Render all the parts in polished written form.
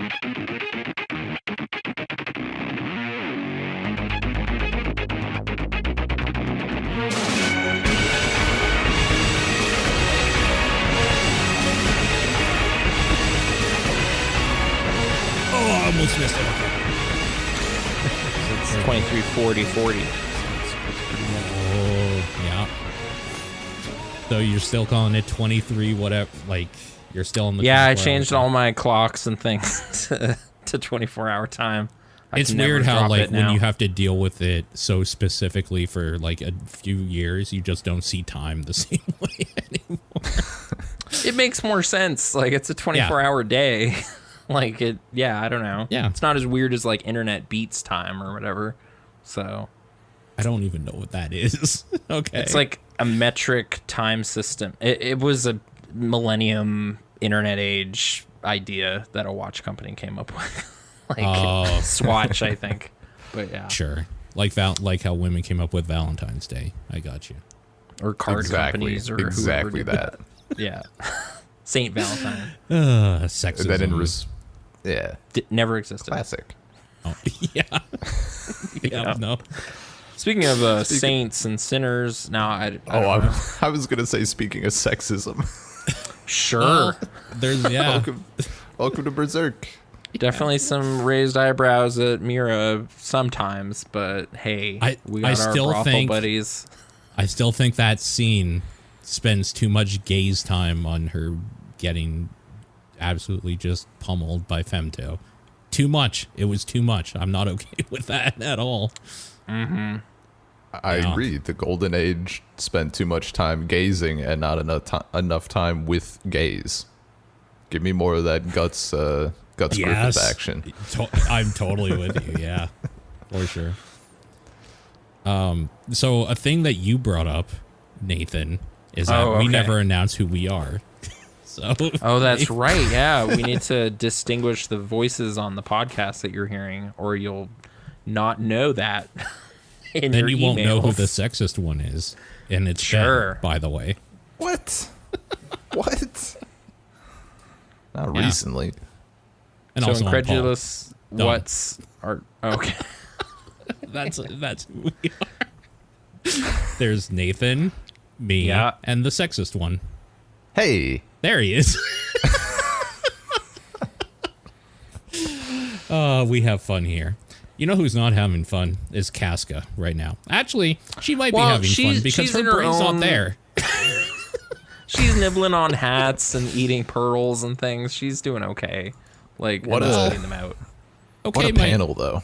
I almost missed it. It's 23, 40, 40. Oh, yeah. So you're still calling it 23, whatever, like, you're still in the... Yeah, I changed all my clocks and things to 24-hour time. It's weird how, like, when you have to deal with it so specifically for, like, a few years, you just don't see time the same way anymore. It makes more sense. Like, it's a 24-hour day. Like, it, yeah, I don't know. Yeah. It's not as weird as, like, internet beats time or whatever. So... I don't even know what that is. Okay. It's like a metric time system. It was a millennium internet age idea that a watch company came up with. Like Swatch, I think. But yeah. Sure. Like how women came up with Valentine's Day. I got you. Or card companies or exactly that. Yeah. Saint Valentine. Sexism. That yeah. Never existed. Classic. Oh, yeah. Yeah, no. Speaking of saints and sinners, now I was gonna say, speaking of sexism. Sure. There's Welcome to Berserk. Definitely some raised eyebrows at Mira sometimes, but hey, we got our brothel buddies. I still think that scene spends too much gaze time on her getting absolutely just pummeled by Femto. Too much. It was too much. I'm not okay with that at all. Mm-hmm. I agree. The Golden Age spent too much time gazing and not enough time with gaze. Give me more of that guts Griffith action. I'm totally with you. Yeah, for sure. So a thing that you brought up, Nathan, is that we never announce who we are. So that's right. Yeah, we need to distinguish the voices on the podcast that you're hearing, or you'll not know that. Then you won't know who the sexist one is, and it's Ben, by the way. What? What? Not recently. And so also incredulous. What's are okay? That's who we are. There's Nathan, me, and the sexist one. Hey, there he is. We have fun here. You know who's not having fun is Casca right now. Actually, she might be having fun because her brain's not there. She's nibbling on hats and eating pearls and things. She's doing okay. Like, getting them out. Okay, what a panel, though.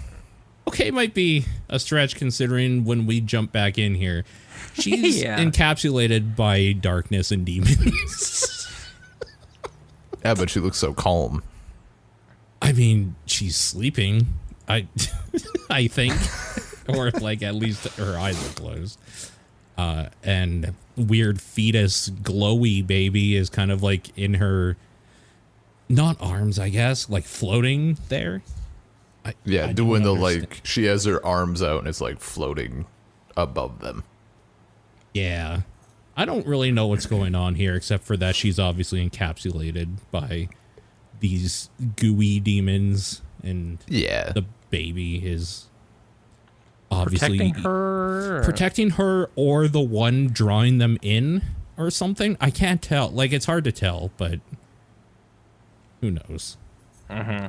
Okay, might be a stretch considering when we jump back in here. She's encapsulated by darkness and demons. Yeah, but she looks so calm. I mean, she's sleeping. I think, or like at least her eyes are closed. And weird fetus glowy baby is kind of like in her, not arms, I guess, like floating there. I doing the like, she has her arms out and it's like floating above them. Yeah. I don't really know what's going on here except for that she's obviously encapsulated by these gooey demons, and the baby is obviously protecting her or the one drawing them in or something. I can't tell. Like, it's hard to tell, but who knows? Mm-hmm.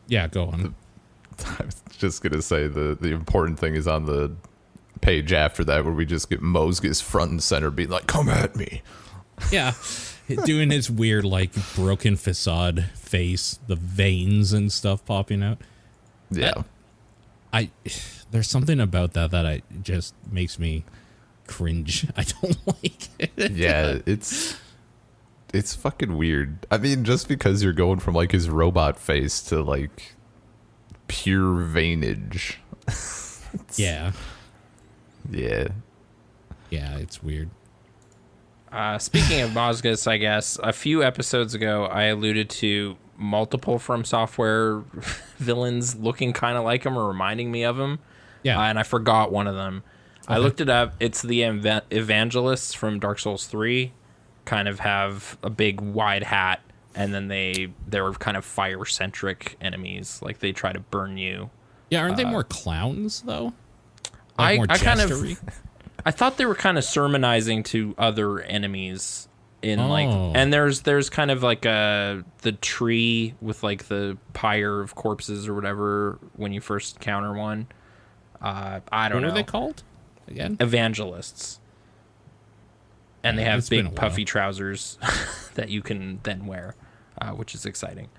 Yeah, go on. I was just gonna say the important thing is on the page after that, where we just get Mozgus front and center being like, "Come at me." Yeah. Doing his weird, like, broken facade face, the veins and stuff popping out. Yeah. There's something about that just makes me cringe. I don't like it. Yeah, it's fucking weird. I mean, just because you're going from, like, his robot face to, like, pure veinage. Yeah. Yeah. Yeah, it's weird. Speaking of Mozgus, I guess, a few episodes ago, I alluded to multiple From Software villains looking kind of like him or reminding me of him. Yeah. And I forgot one of them. Okay. I looked it up. It's the evangelists from Dark Souls 3. Kind of have a big wide hat and then they're kind of fire-centric enemies. Like, they try to burn you. Yeah, aren't they more clowns, though? Like more I kind of... jestery? I thought they were kind of sermonizing to other enemies and there's kind of like the tree with like the pyre of corpses or whatever when you first encounter one. I don't know. What are they called again? Evangelists. And they have big puffy trousers that you can then wear, which is exciting.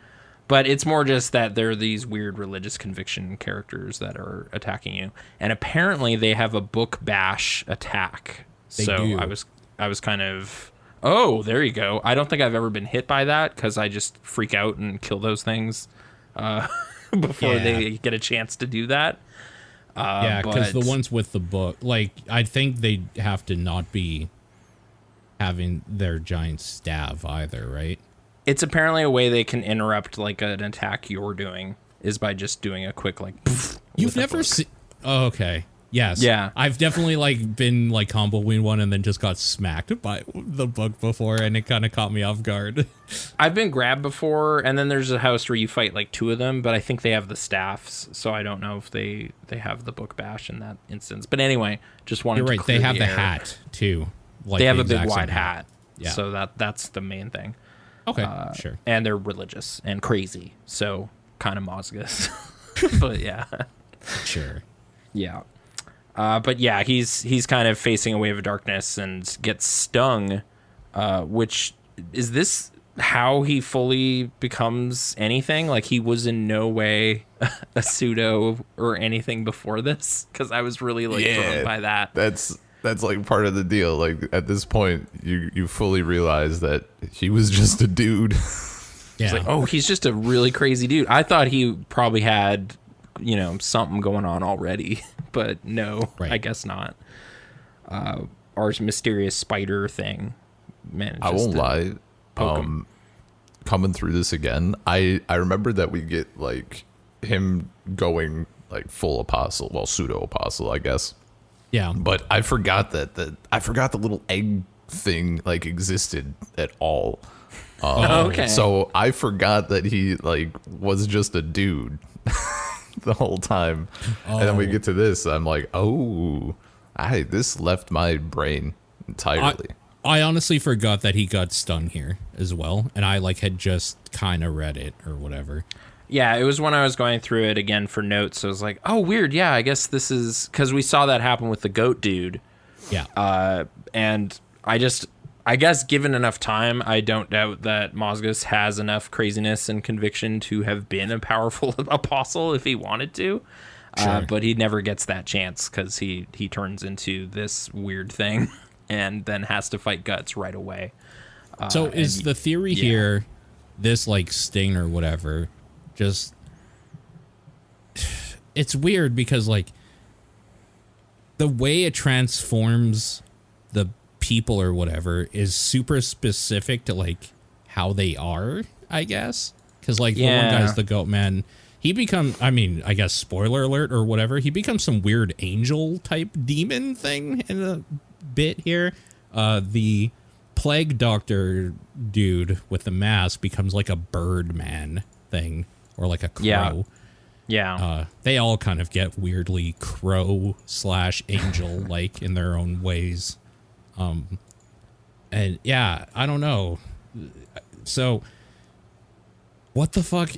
But it's more just that there are these weird religious conviction characters that are attacking you. And apparently they have a book bash attack. They do. I was kind of, oh, there you go. I don't think I've ever been hit by that because I just freak out and kill those things before they get a chance to do that. Because the ones with the book, like, I think they have to not be having their giant staff either, right? It's apparently a way they can interrupt like an attack you're doing is by just doing a quick like poof. You've never seen... Oh, okay. Yes. Yeah. I've definitely like been like comboing one and then just got smacked by the book before, and it kind of caught me off guard. I've been grabbed before, and then there's a house where you fight like two of them, but I think they have the staffs, so I don't know if they have the book bash in that instance. But anyway, just wanted to clear They have the air. hat too. Like they have a big wide hat. Yeah. So that's the main thing. Okay, sure. And they're religious and crazy, so kind of Mozgus. But yeah. Sure. Yeah. But yeah, he's kind of facing a wave of darkness and gets stung, which is this how he fully becomes anything? Like, he was in no way a pseudo or anything before this? Because I was really like thrown by that. That's like part of the deal. Like, at this point, you fully realize that he was just a dude. Yeah. It's like, oh, he's just a really crazy dude. I thought he probably had, something going on already, but no, right. I guess not. Our mysterious spider thing manages I won't lie. Coming through this again, I remember that we get like him going like full apostle, well, pseudo apostle, I guess. Yeah, but I forgot that I forgot the little egg thing like existed at all. Okay. So I forgot that he like was just a dude the whole time, and then we get to this. I'm like, this left my brain entirely. I honestly forgot that he got stung here as well, and I like had just kind of read it or whatever. Yeah, it was when I was going through it again for notes. So I was like, oh, weird. Yeah, I guess this is... Because we saw that happen with the goat dude. Yeah. And I guess given enough time, I don't doubt that Mozgus has enough craziness and conviction to have been a powerful apostle if he wanted to. Sure. But he never gets that chance because he turns into this weird thing and then has to fight guts right away. So is the theory here, this like sting or whatever... Just, it's weird because like the way it transforms the people or whatever is super specific to like how they are, I guess. Because like the one guy's the goat man, he I guess spoiler alert or whatever, he becomes some weird angel type demon thing in a bit here. The plague doctor dude with the mask becomes like a bird man thing. Or like a crow. Yeah. They all kind of get weirdly crow/angel like in their own ways. And yeah, I don't know. So what the fuck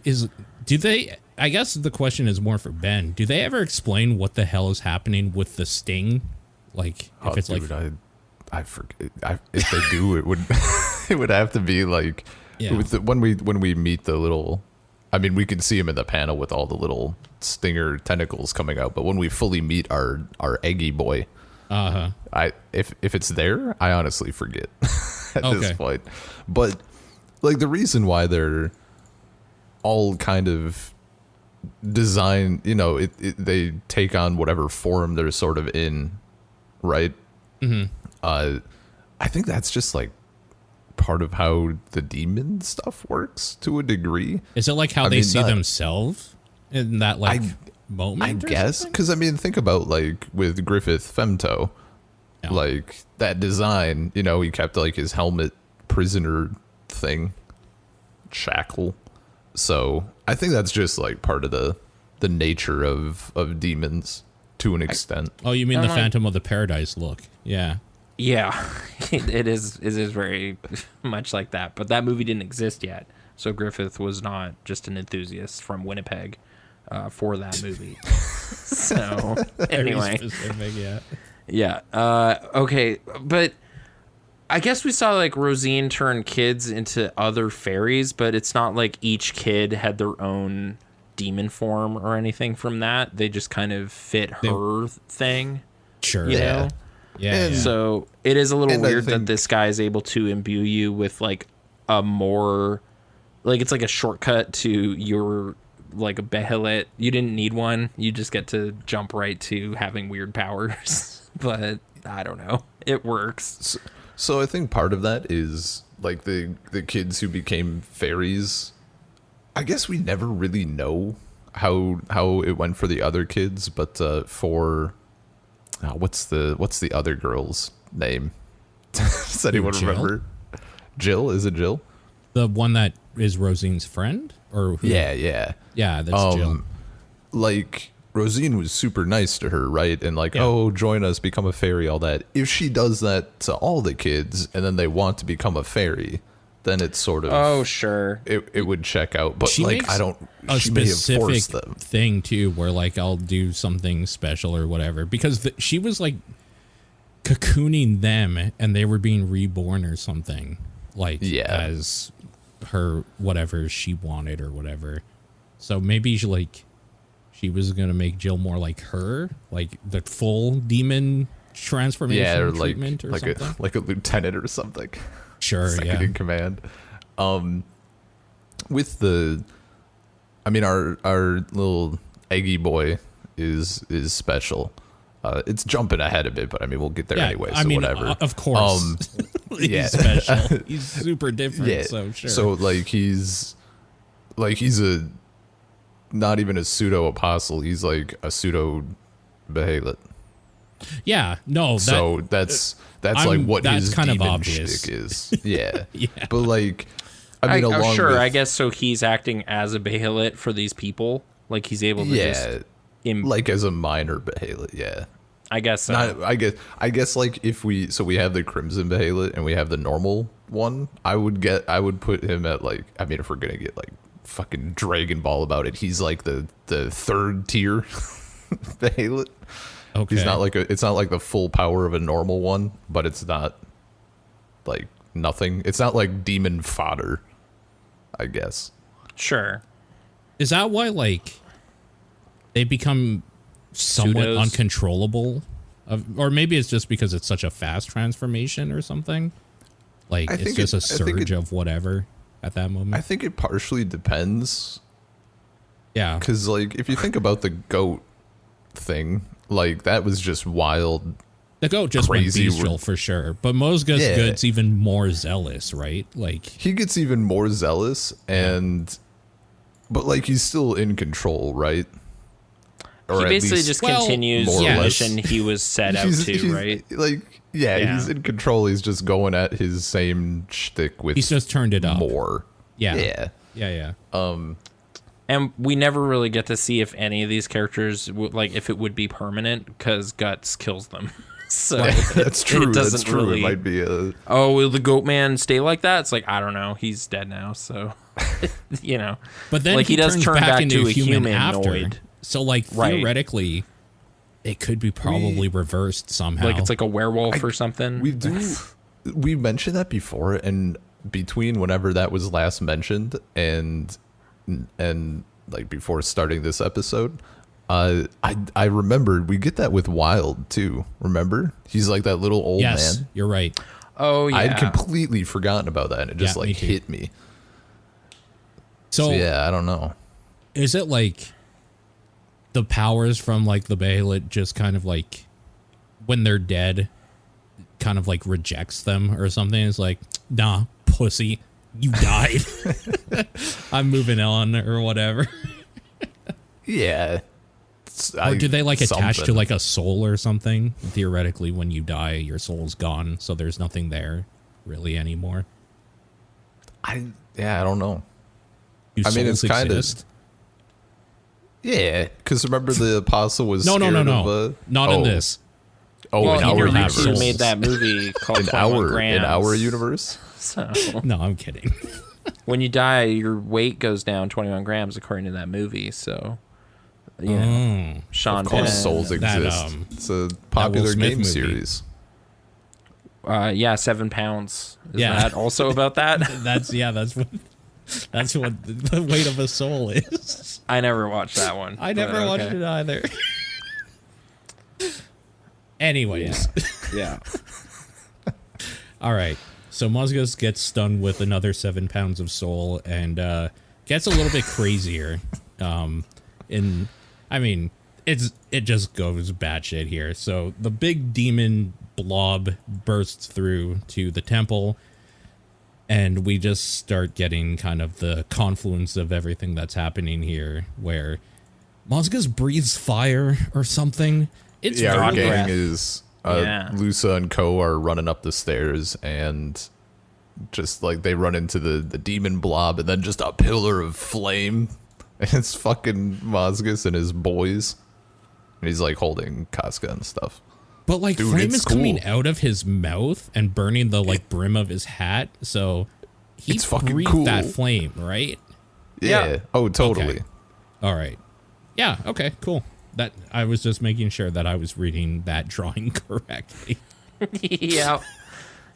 I guess the question is more for Ben. Do they ever explain what the hell is happening with the sting? Like if it's dude, like I forget. If they do, it would it would have to be like when we meet the little. I mean, we can see him in the panel with all the little stinger tentacles coming out, but when we fully meet our eggy boy, if it's there, I honestly forget at this point. But like the reason why they're all kind of designed, they take on whatever form they're sort of in, right? Mm-hmm. I think that's just like part of how the demon stuff works to a degree. Is it like how they see themselves in that like moment? I guess because think about like with Griffith Femto, like that design. He kept like his helmet prisoner thing, shackle. So I think that's just like part of the nature of demons to an extent. Oh, you mean the Phantom of the Paradise look? Yeah. Yeah, it is very much like that. But that movie didn't exist yet, so Griffith was not just an enthusiast from Winnipeg for that movie. So anyway, very specific, yeah. Okay, but I guess we saw like Rosine turn kids into other fairies, but it's not like each kid had their own demon form or anything from that. They just kind of fit her thing. Sure. You know? Yeah. So it is a little weird that this guy is able to imbue you with like a more, like it's like a shortcut to your like a Behelit. You didn't need one. You just get to jump right to having weird powers. But I don't know. It works. So I think part of that is like the kids who became fairies. I guess we never really know how it went for the other kids, but for what's the other girl's name? Does anyone remember? Jill? Is it Jill? The one that is Rosine's friend, or who? Yeah. That's Jill. Like Rosine was super nice to her, right? And like, oh, join us, become a fairy, all that. If she does that to all the kids, and then they want to become a fairy, then it's sort of sure, it would check out. But she like, I don't. A she may have forced specific them. thing too, where like I'll do something special or whatever, because she was like cocooning them, and they were being reborn or something, like as her whatever she wanted or whatever. So maybe she was gonna make Jill more like her, like the full demon transformation or treatment, or like something. like a lieutenant or something. Sure, second in command. With our little eggy boy is special. It's jumping ahead a bit, but I mean we'll get there anyway. So whatever. Of course, he's special. He's super different. Yeah. So sure. So like he's a not even a pseudo apostle. He's like a pseudo Behelit. Yeah. No. So that's like what that's his kind of demon obvious. shtick is. Yeah. Yeah. But like, I mean, along sure. with, I guess so. He's acting as a Behelit for these people. Like he's able to just like as a minor Behelit. Yeah. I guess so. I guess like if we have the Crimson Behelit and we have the normal one, I would put him at like, I mean, if we're gonna get like fucking Dragon Ball about it, he's like the third tier Behelit. Okay. He's not like it's not like the full power of a normal one, but it's not like nothing. It's not like demon fodder, I guess. Sure. Is that why like they become somewhat uncontrollable? Or maybe it's just because it's such a fast transformation or something? Like it's just a surge of whatever at that moment? I think it partially depends. Yeah. Because like if you think about the goat thing, like that was just wild. The goat just went bestial for sure, but Mozgus gets even more zealous, right? Like he gets even more zealous, but like he's still in control, right? Or he basically just continues the mission he was set out to, right? Like he's in control. He's just going at his same shtick with. He's just turned it up more. Yeah. And we never really get to see if any of these characters, like, if it would be permanent, because Guts kills them. So that's true. It doesn't that's true. really. It might be a. Oh, will the Goat Man stay like that? It's like, I don't know. He's dead now, so you know. But then like he does turn back into a humanoid. After. So like theoretically, it could be probably reversed somehow. Like it's like a werewolf or something. We mentioned that before, and between whenever that was last mentioned and like before starting this episode, I remembered we get that with Wild too. Remember, he's like that little old man. You're right. Oh yeah, I'd completely forgotten about that, and it just like hit me. So yeah, I don't know. Is it like the powers from like the Behelit just kind of like when they're dead, kind of like rejects them or something? It's like, nah, pussy. You died. I'm moving on or whatever. Yeah. Or do they like attach to like a soul or something? Theoretically, when you die, your soul's gone, so there's nothing there really anymore. I don't know. Do I mean, it's kind of. Yeah, because remember the apostle was no, not in oh. this. Oh, well, in our universe. Herusu made that movie called in 21 grams. In our universe? So No, I'm kidding. when you die, your weight goes down 21 grams according to that movie. So, you know, Sean Of course, Penn. souls exist. It's a popular Smith game movie. series. Yeah, 7 pounds. Is Yeah. that also about that? That's what the weight of a soul is. I never watched that one. I never watched it either. Anyways. Yeah. All right. So Mozgus gets stunned with another 7 pounds of soul and gets a little bit crazier. I mean, it just goes batshit here. So the big demon blob bursts through to the temple, and we just start getting kind of the confluence of everything that's happening here, where Mozgus breathes fire or something. It's Our God gang breath. is Yeah. Lusa and Ko are running up the stairs, and just like they run into the demon blob, and then just a pillar of flame, and it's fucking Mozgus and his boys, and he's like holding Casca and stuff. But like Dude, flame it's is coming cool. out of his mouth and burning the like brim of his hat, so he It's fucking breathed cool. that flame, right? Yeah. Yeah. Oh, totally. Okay. All right. Yeah. Okay. Cool. That I was just making sure that I was reading that drawing correctly. Yeah.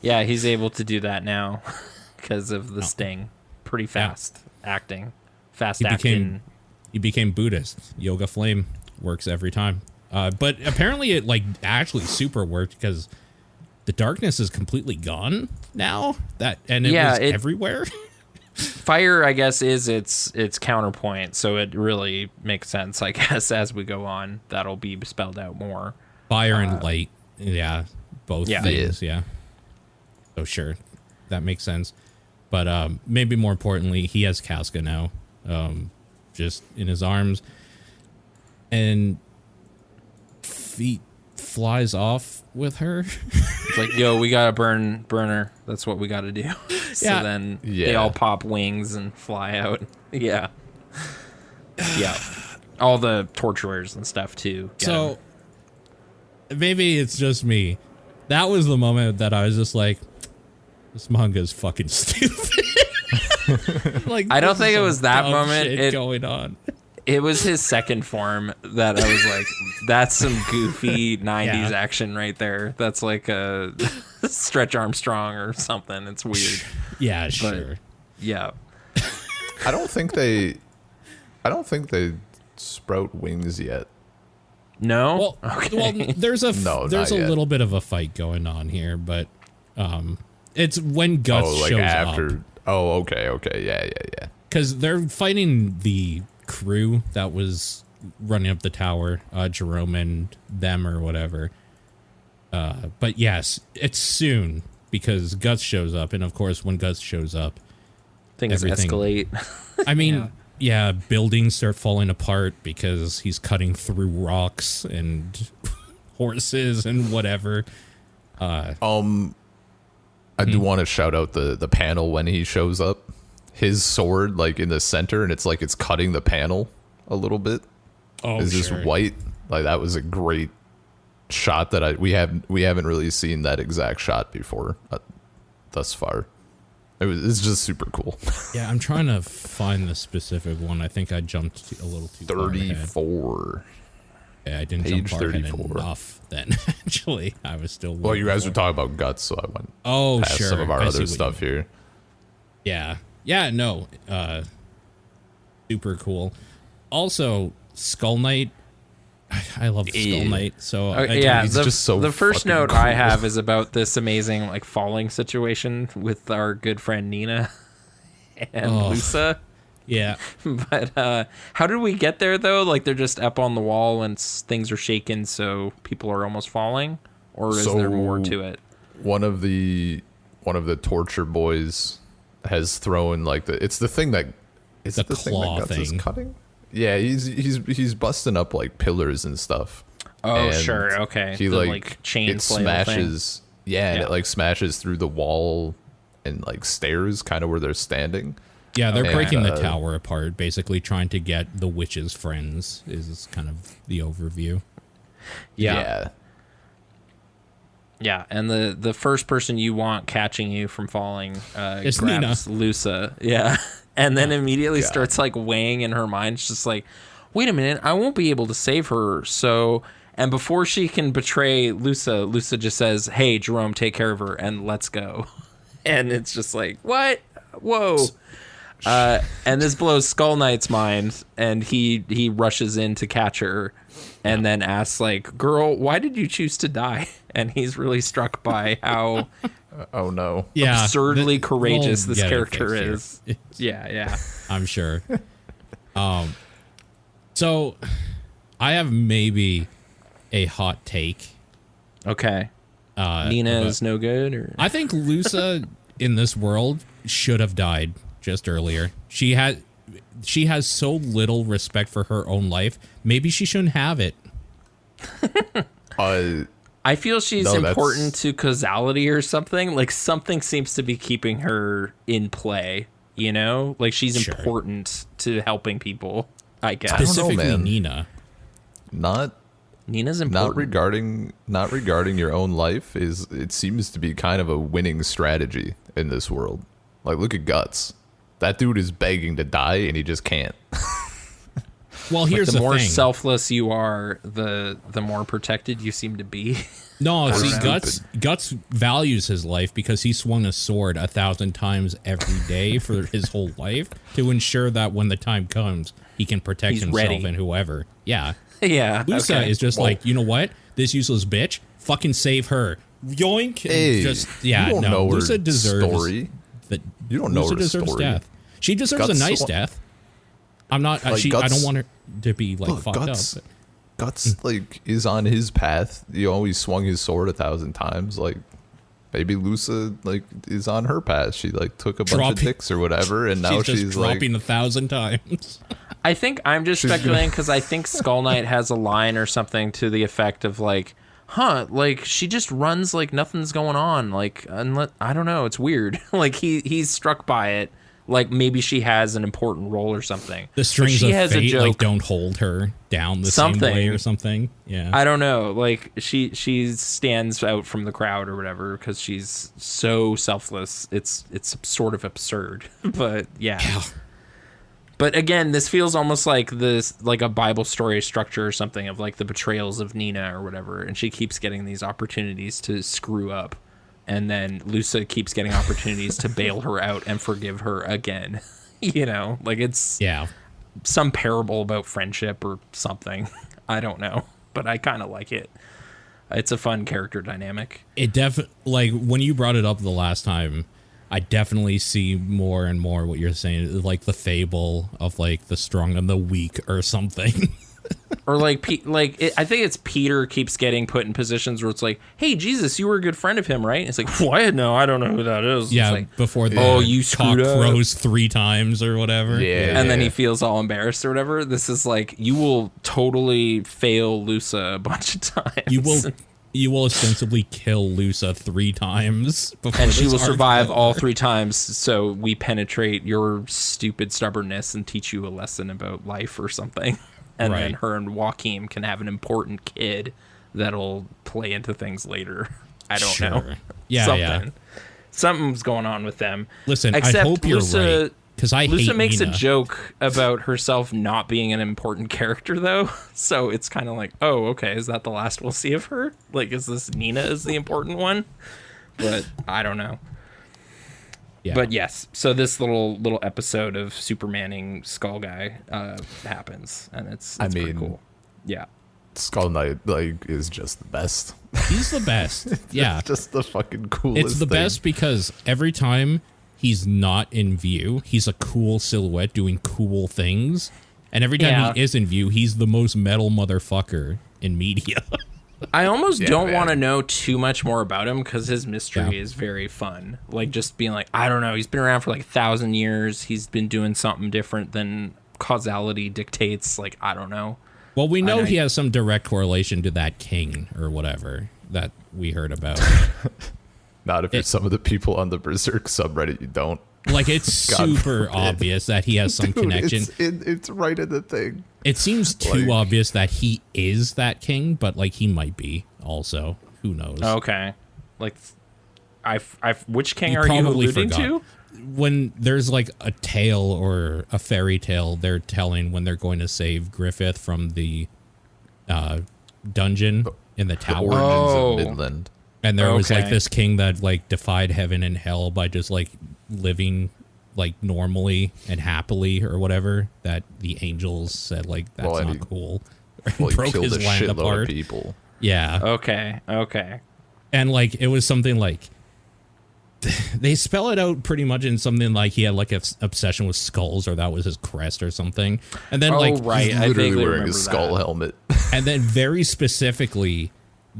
Yeah, he's able to do that now because of the sting. Pretty fast acting. Fast acting. He became Buddhist. Yoga flame works every time. But apparently it like actually super worked because the darkness is completely gone now. It was everywhere. Fire, I guess, is its counterpoint, so it really makes sense, I guess, as we go on. That'll be spelled out more. Fire and light. Yeah. Both Yeah. things. Yeah. So sure. That makes sense. But maybe more importantly, he has Casca now. Just in his arms. And he flies off with her. It's like, yo, we gotta burn her. That's what we gotta do. So Yeah. then they all pop wings and fly out. Yeah. Yeah. All the torturers and stuff, too. So maybe it's just me. That was the moment that I was just like, this manga is fucking stupid. Like, I don't this think is it was some that dumb moment. shit going on. It was his second form that I was like, that's some goofy 90s action right there. That's like a Stretch Armstrong or something. It's weird. Yeah, sure. Yeah. I don't think they sprout wings yet. No? Well, there's a No, there's not a yet. little bit of a fight going on here, but it's when Guts shows up. Oh, okay, yeah. Because they're fighting the crew that was running up the tower, Jerome and them or whatever. But yes, it's soon because Guts shows up, and of course, when Guts shows up, Things escalate. I mean, yeah, buildings start falling apart because he's cutting through rocks and horses and whatever. I do want to shout out the panel when he shows up. His sword, like in the center, and it's like it's cutting the panel a little bit. Oh, It's just white. Like that was a great shot that we haven't really seen that exact shot before thus far. It's just super cool. Yeah, I'm trying to find the specific one. I think I jumped a little too far ahead. 34. Yeah, I didn't Page jump far ahead 34. enough then. Actually, I was still. Well, you guys were talking about Guts, so I went past sure. some of our I see other what stuff you mean. here. Yeah, no. Super cool. Also, Skull Knight. I love Skull Knight. So he's just so the first fucking note cool. I have is about this amazing like falling situation with our good friend Nina and Lusa. Yeah. But how did we get there though? Like they're just up on the wall and things are shaking, so people are almost falling, or is there more to it? One of the torture boys has thrown like it's the thing that is The the thing claw that Guts is thing. cutting. Yeah, he's busting up like pillars and stuff. Oh, And sure, okay. He The, like chain it flail smashes. Yeah, and Yeah. it like smashes through the wall and like stairs, kind of where they're standing. Yeah, they're breaking the tower apart, basically trying to get the witch's friends is kind of the overview. Yeah. Yeah, and the first person you want catching you from falling it's grabs Nina. Lusa. Yeah. And then immediately starts like weighing in her mind. It's just like, wait a minute, I won't be able to save her. So, and before she can betray Lusa just says, hey, Jerome, take care of her and let's go. And it's just like, what? Whoa. And this blows Skull Knight's mind, and he rushes in to catch her and then asks, like, girl, why did you choose to die? And he's really struck by how absurdly courageous this character is. Yeah. I'm sure. So I have maybe a hot take. Okay. Nina is no good? Or? I think Lusa in this world should have died just earlier. She has so little respect for her own life. Maybe she shouldn't have it. I feel she's important to causality or something. Like something seems to be keeping her in play, you know? Like she's important to helping people, I guess. Specifically Nina. Nina's important. Not regarding your own life it seems to be kind of a winning strategy in this world. Like look at Guts. That dude is begging to die and he just can't. Well, here's the more thing. selfless you are, the more protected you seem to be. No, see, Guts values his life because he swung a sword 1,000 times every day for his whole life to ensure that when the time comes, he can protect himself ready. And whoever. Yeah. Yeah. Lusa is just like, you know what? This useless bitch, fucking save her. Yoink. Hey, Lusa deserves story. You don't know Lusa her deserves story. death. She deserves a nice death. I'm not. I don't want her to be like fucked up. But. Guts like is on his path. He always swung his sword 1,000 times. Like maybe Lusa like is on her path. She like took a bunch of dicks or whatever, and now she's dropping 1,000 times. I think I'm just speculating because I think Skull Knight has a line or something to the effect of like, like she just runs like nothing's going on. Like I don't know. It's weird. Like he's struck by it. Like maybe she has an important role or something. The strings of fate like don't hold her down the same way or something. Yeah, I don't know. Like she stands out from the crowd or whatever because she's so selfless. It's sort of absurd, but yeah. But again, this feels almost like a Bible story structure or something of like the betrayals of Nina or whatever, and she keeps getting these opportunities to screw up. And then Lusa keeps getting opportunities to bail her out and forgive her again. You know, like it's some parable about friendship or something. I don't know, but I kind of like it. It's a fun character dynamic. It like when you brought it up the last time, I definitely see more and more what you're saying, like the fable of like the strong and the weak or something. Or like I think it's Peter keeps getting put in positions where it's like, hey, Jesus, you were a good friend of him, right? And it's like, what? No, I don't know who that is. Yeah, like, before the you cock crows 3 times or whatever. Yeah. And then he feels all embarrassed or whatever. This is like, you will totally fail Lusa a bunch of times. You will ostensibly kill Lusa 3 times. And she will survive all 3 times, so we penetrate your stupid stubbornness and teach you a lesson about life or something. And then her and Joachim can have an important kid that'll play into things later. I don't know. Yeah, Something's going on with them. Listen, I hope you're right. Because Lusa makes a joke about herself not being an important character, though. So it's kind of like, oh, okay, is that the last we'll see of her? Like, is this Nina is the important one? But I don't know. Yeah. But yes, so this little episode of Supermaning Skull Guy happens, and it's pretty cool. Yeah. Skull Knight is just the best. He's the best. Yeah. Just the fucking coolest. It's the best because every time he's not in view, he's a cool silhouette doing cool things. And every time he is in view, he's the most metal motherfucker in media. I almost don't want to know too much more about him because his mystery is very fun. Like just being like, I don't know, he's been around for like 1,000 years. He's been doing something different than causality dictates. Like, I don't know. Well, we know he has some direct correlation to that king or whatever that we heard about. Not if you're some of the people on the Berserk subreddit, you don't. Like, it's super obvious that he has some connection. It's right in the thing. It seems too obvious that he is that king, but, like, he might be also. Who knows? Okay. Like, which king are you alluding to? When there's, like, a tale or a fairy tale they're telling when they're going to save Griffith from the dungeon in the tower. Origins of Midland. And there was, like, this king that, like, defied heaven and hell by just, like, living, like, normally and happily or whatever, that the angels said, like, that's not cool. Well, broke his land apart. Of people. Yeah. Okay. And, like, it was something like, they spell it out pretty much in something like he had, like, an obsession with skulls, or that was his crest or something. And then, right. He's literally wearing a skull helmet. And then very specifically,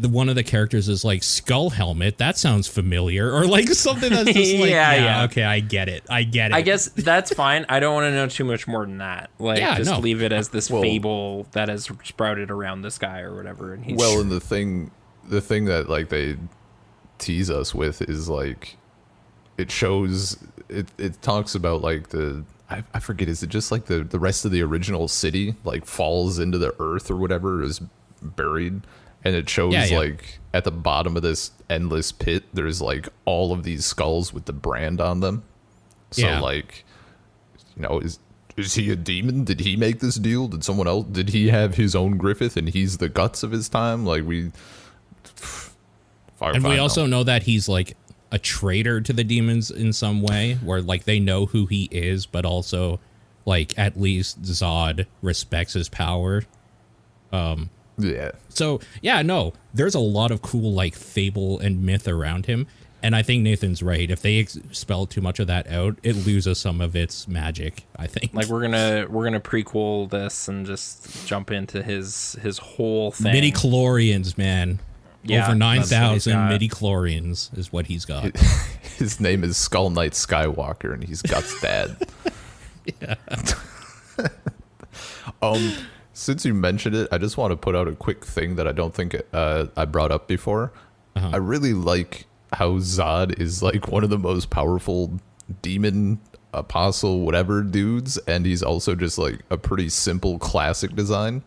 one of the characters is like, skull helmet, that sounds familiar, or like something that's just like, yeah, okay, I get it. I guess that's fine. I don't want to know too much more than that. Like, leave it as this fable that has sprouted around this guy or whatever. And he's and the thing that, like, they tease us with is, like, it shows, it talks about, like, I forget, is it just like the rest of the original city, like, falls into the earth or whatever, is buried. And it shows, like, at the bottom of this endless pit, there's, like, all of these skulls with the brand on them. So, like, you know, is he a demon? Did he make this deal? Did someone else? Did he have his own Griffith and he's the guts of his time? Like, we also know that he's, like, a traitor to the demons in some way, where, like, they know who he is, but also, like, at least Zod respects his power. Yeah. So, yeah, no, there's a lot of cool, like, fable and myth around him. And I think Nathan's right. If they spell too much of that out, it loses some of its magic, I think. Like, we're gonna prequel this and just jump into his whole thing. Midi-chlorians, man. Yeah, over 9,000 midi-chlorians is what he's got. His name is Skull Knight Skywalker, and he's Guts' dad. Yeah. Since you mentioned it, I just want to put out a quick thing that I don't think I brought up before. I really like how Zod is, like, one of the most powerful demon, apostle, whatever dudes, and he's also just, like, a pretty simple classic design.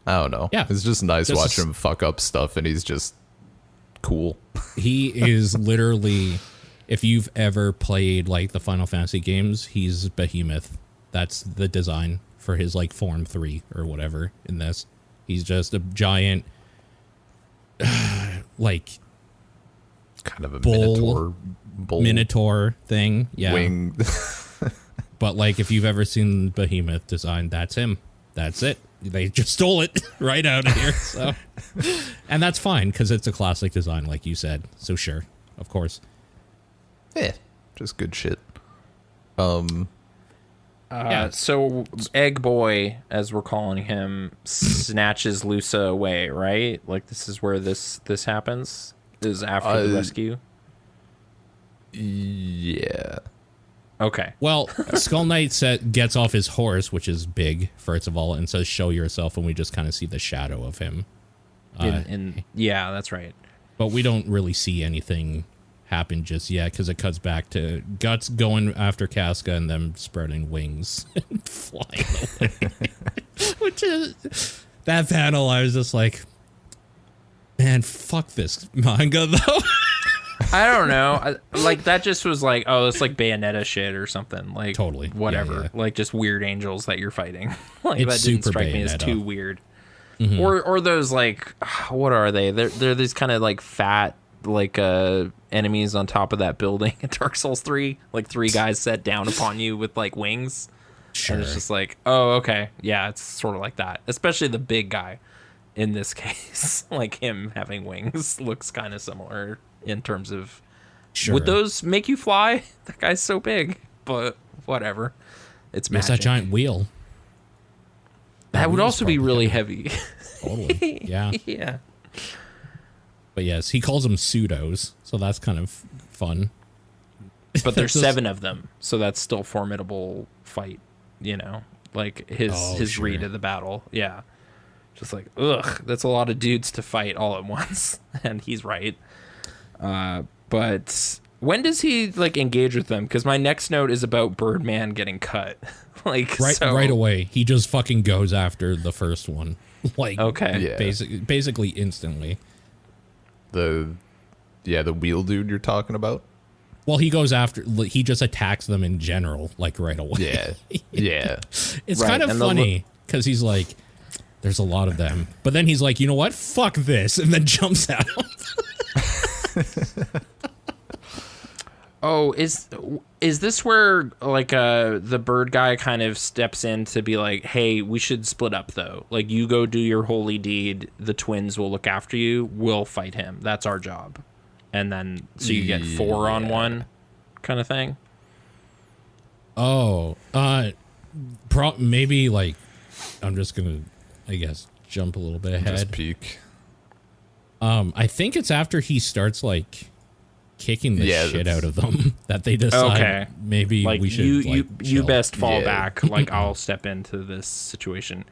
I don't know. Yeah. It's just nice watching him fuck up stuff, and he's just cool. He is literally, if you've ever played, like, the Final Fantasy games, he's Behemoth. That's the design for his, like, Form 3 or whatever in this. He's just a giant, like, kind of a bull minotaur thing. Yeah. Wing. But, like, if you've ever seen Behemoth design, that's him. That's it. They just stole it right out of here. So, and that's fine because it's a classic design, like you said. So sure, of course. Yeah, just good shit. So Egg Boy, as we're calling him, snatches Lusa away, right? Like, this is where this happens? Is after the rescue? Yeah. Okay. Well, Skull Knight gets off his horse, which is big, first of all, and says, show yourself, and we just kind of see the shadow of him. Yeah, that's right. But we don't really see anything happen just yet, because it cuts back to Guts going after Casca and them spreading wings and flying away. Which is, that panel, I was just like, man, fuck this manga, though. I don't know. Like, that just was like, oh, it's like Bayonetta shit or something. Like, totally. Whatever. Yeah. Like, just weird angels that you're fighting. Like, it's that didn't super strike Bayonetta. me as too weird. Mm-hmm. Or those, like, what are they? They're these kind of, like, fat, like, enemies on top of that building in Dark Souls 3. Like, 3 guys set down upon you with, like, wings. Sure. And it's just like, oh, okay. Yeah, it's sort of like that. Especially the big guy in this case. Like, him having wings looks kind of similar in terms of... Sure. Would those make you fly? That guy's so big, but whatever. It's magic. It's that giant wheel. That would also be really heavy. Totally. Yeah. Yeah. But yes, he calls them pseudos, so that's kind of fun. But there's 7 of them, so that's still formidable fight, you know? Like his read of the battle. Yeah. Just like, ugh, that's a lot of dudes to fight all at once. And he's right. But When does he like engage with them? Because my next note is about Birdman getting cut. Like right away. He just fucking goes after the first one. Like basically instantly. The wheel dude you're talking about? Well, he goes after, he just attacks them in general, like right away. Yeah. It's kind of funny because he's like, there's a lot of them. But then he's like, you know what? Fuck this. And then jumps at him. Oh, is this where like the bird guy kind of steps in to be like, hey, we should split up though. Like you go do your holy deed. The twins will look after you. We'll fight him. That's our job. And then so you get 4 on 1 kind of thing. Oh, maybe like I'm just gonna, I guess, jump a little bit ahead. Just peek. I think it's after he starts like kicking the shit out of them that they decide maybe like we should you best fall back. Like I'll step into this situation.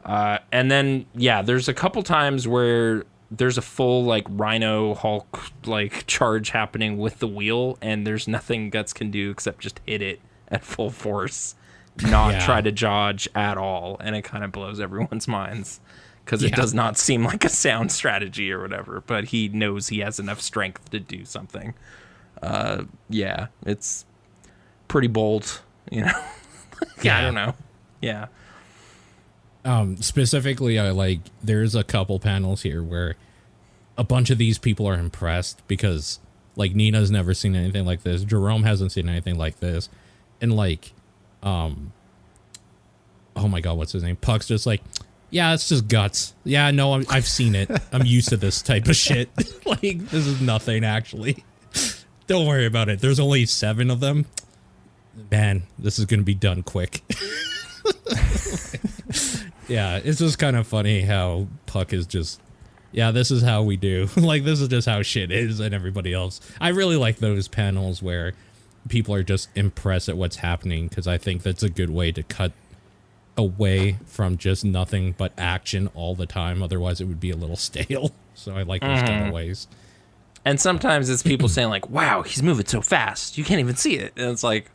And then there's a couple times where there's a full like Rhino Hulk like charge happening with the wheel, and there's nothing Guts can do except just hit it at full force, not try to dodge at all, and it kind of blows everyone's minds because it does not seem like a sound strategy or whatever, but he knows he has enough strength to do something. It's pretty bold, you know. I don't know. Specifically, I like there's a couple panels here where a bunch of these people are impressed because like Nina's never seen anything like this, Jerome hasn't seen anything like this, and like oh my god, what's his name, Puck's just like, yeah, it's just guts. Yeah, no, I've seen it. I'm used to this type of shit. Like this is nothing actually. Don't worry about it. There's only 7 of them. Man, this is gonna be done quick. Yeah, it's just kind of funny how Puck is just, this is how we do. Like, this is just how shit is and everybody else. I really like those panels where people are just impressed at what's happening because I think that's a good way to cut away from just nothing but action all the time. Otherwise, it would be a little stale. So I like those cutaways. And sometimes it's people saying like, wow, he's moving so fast. You can't even see it. And it's like,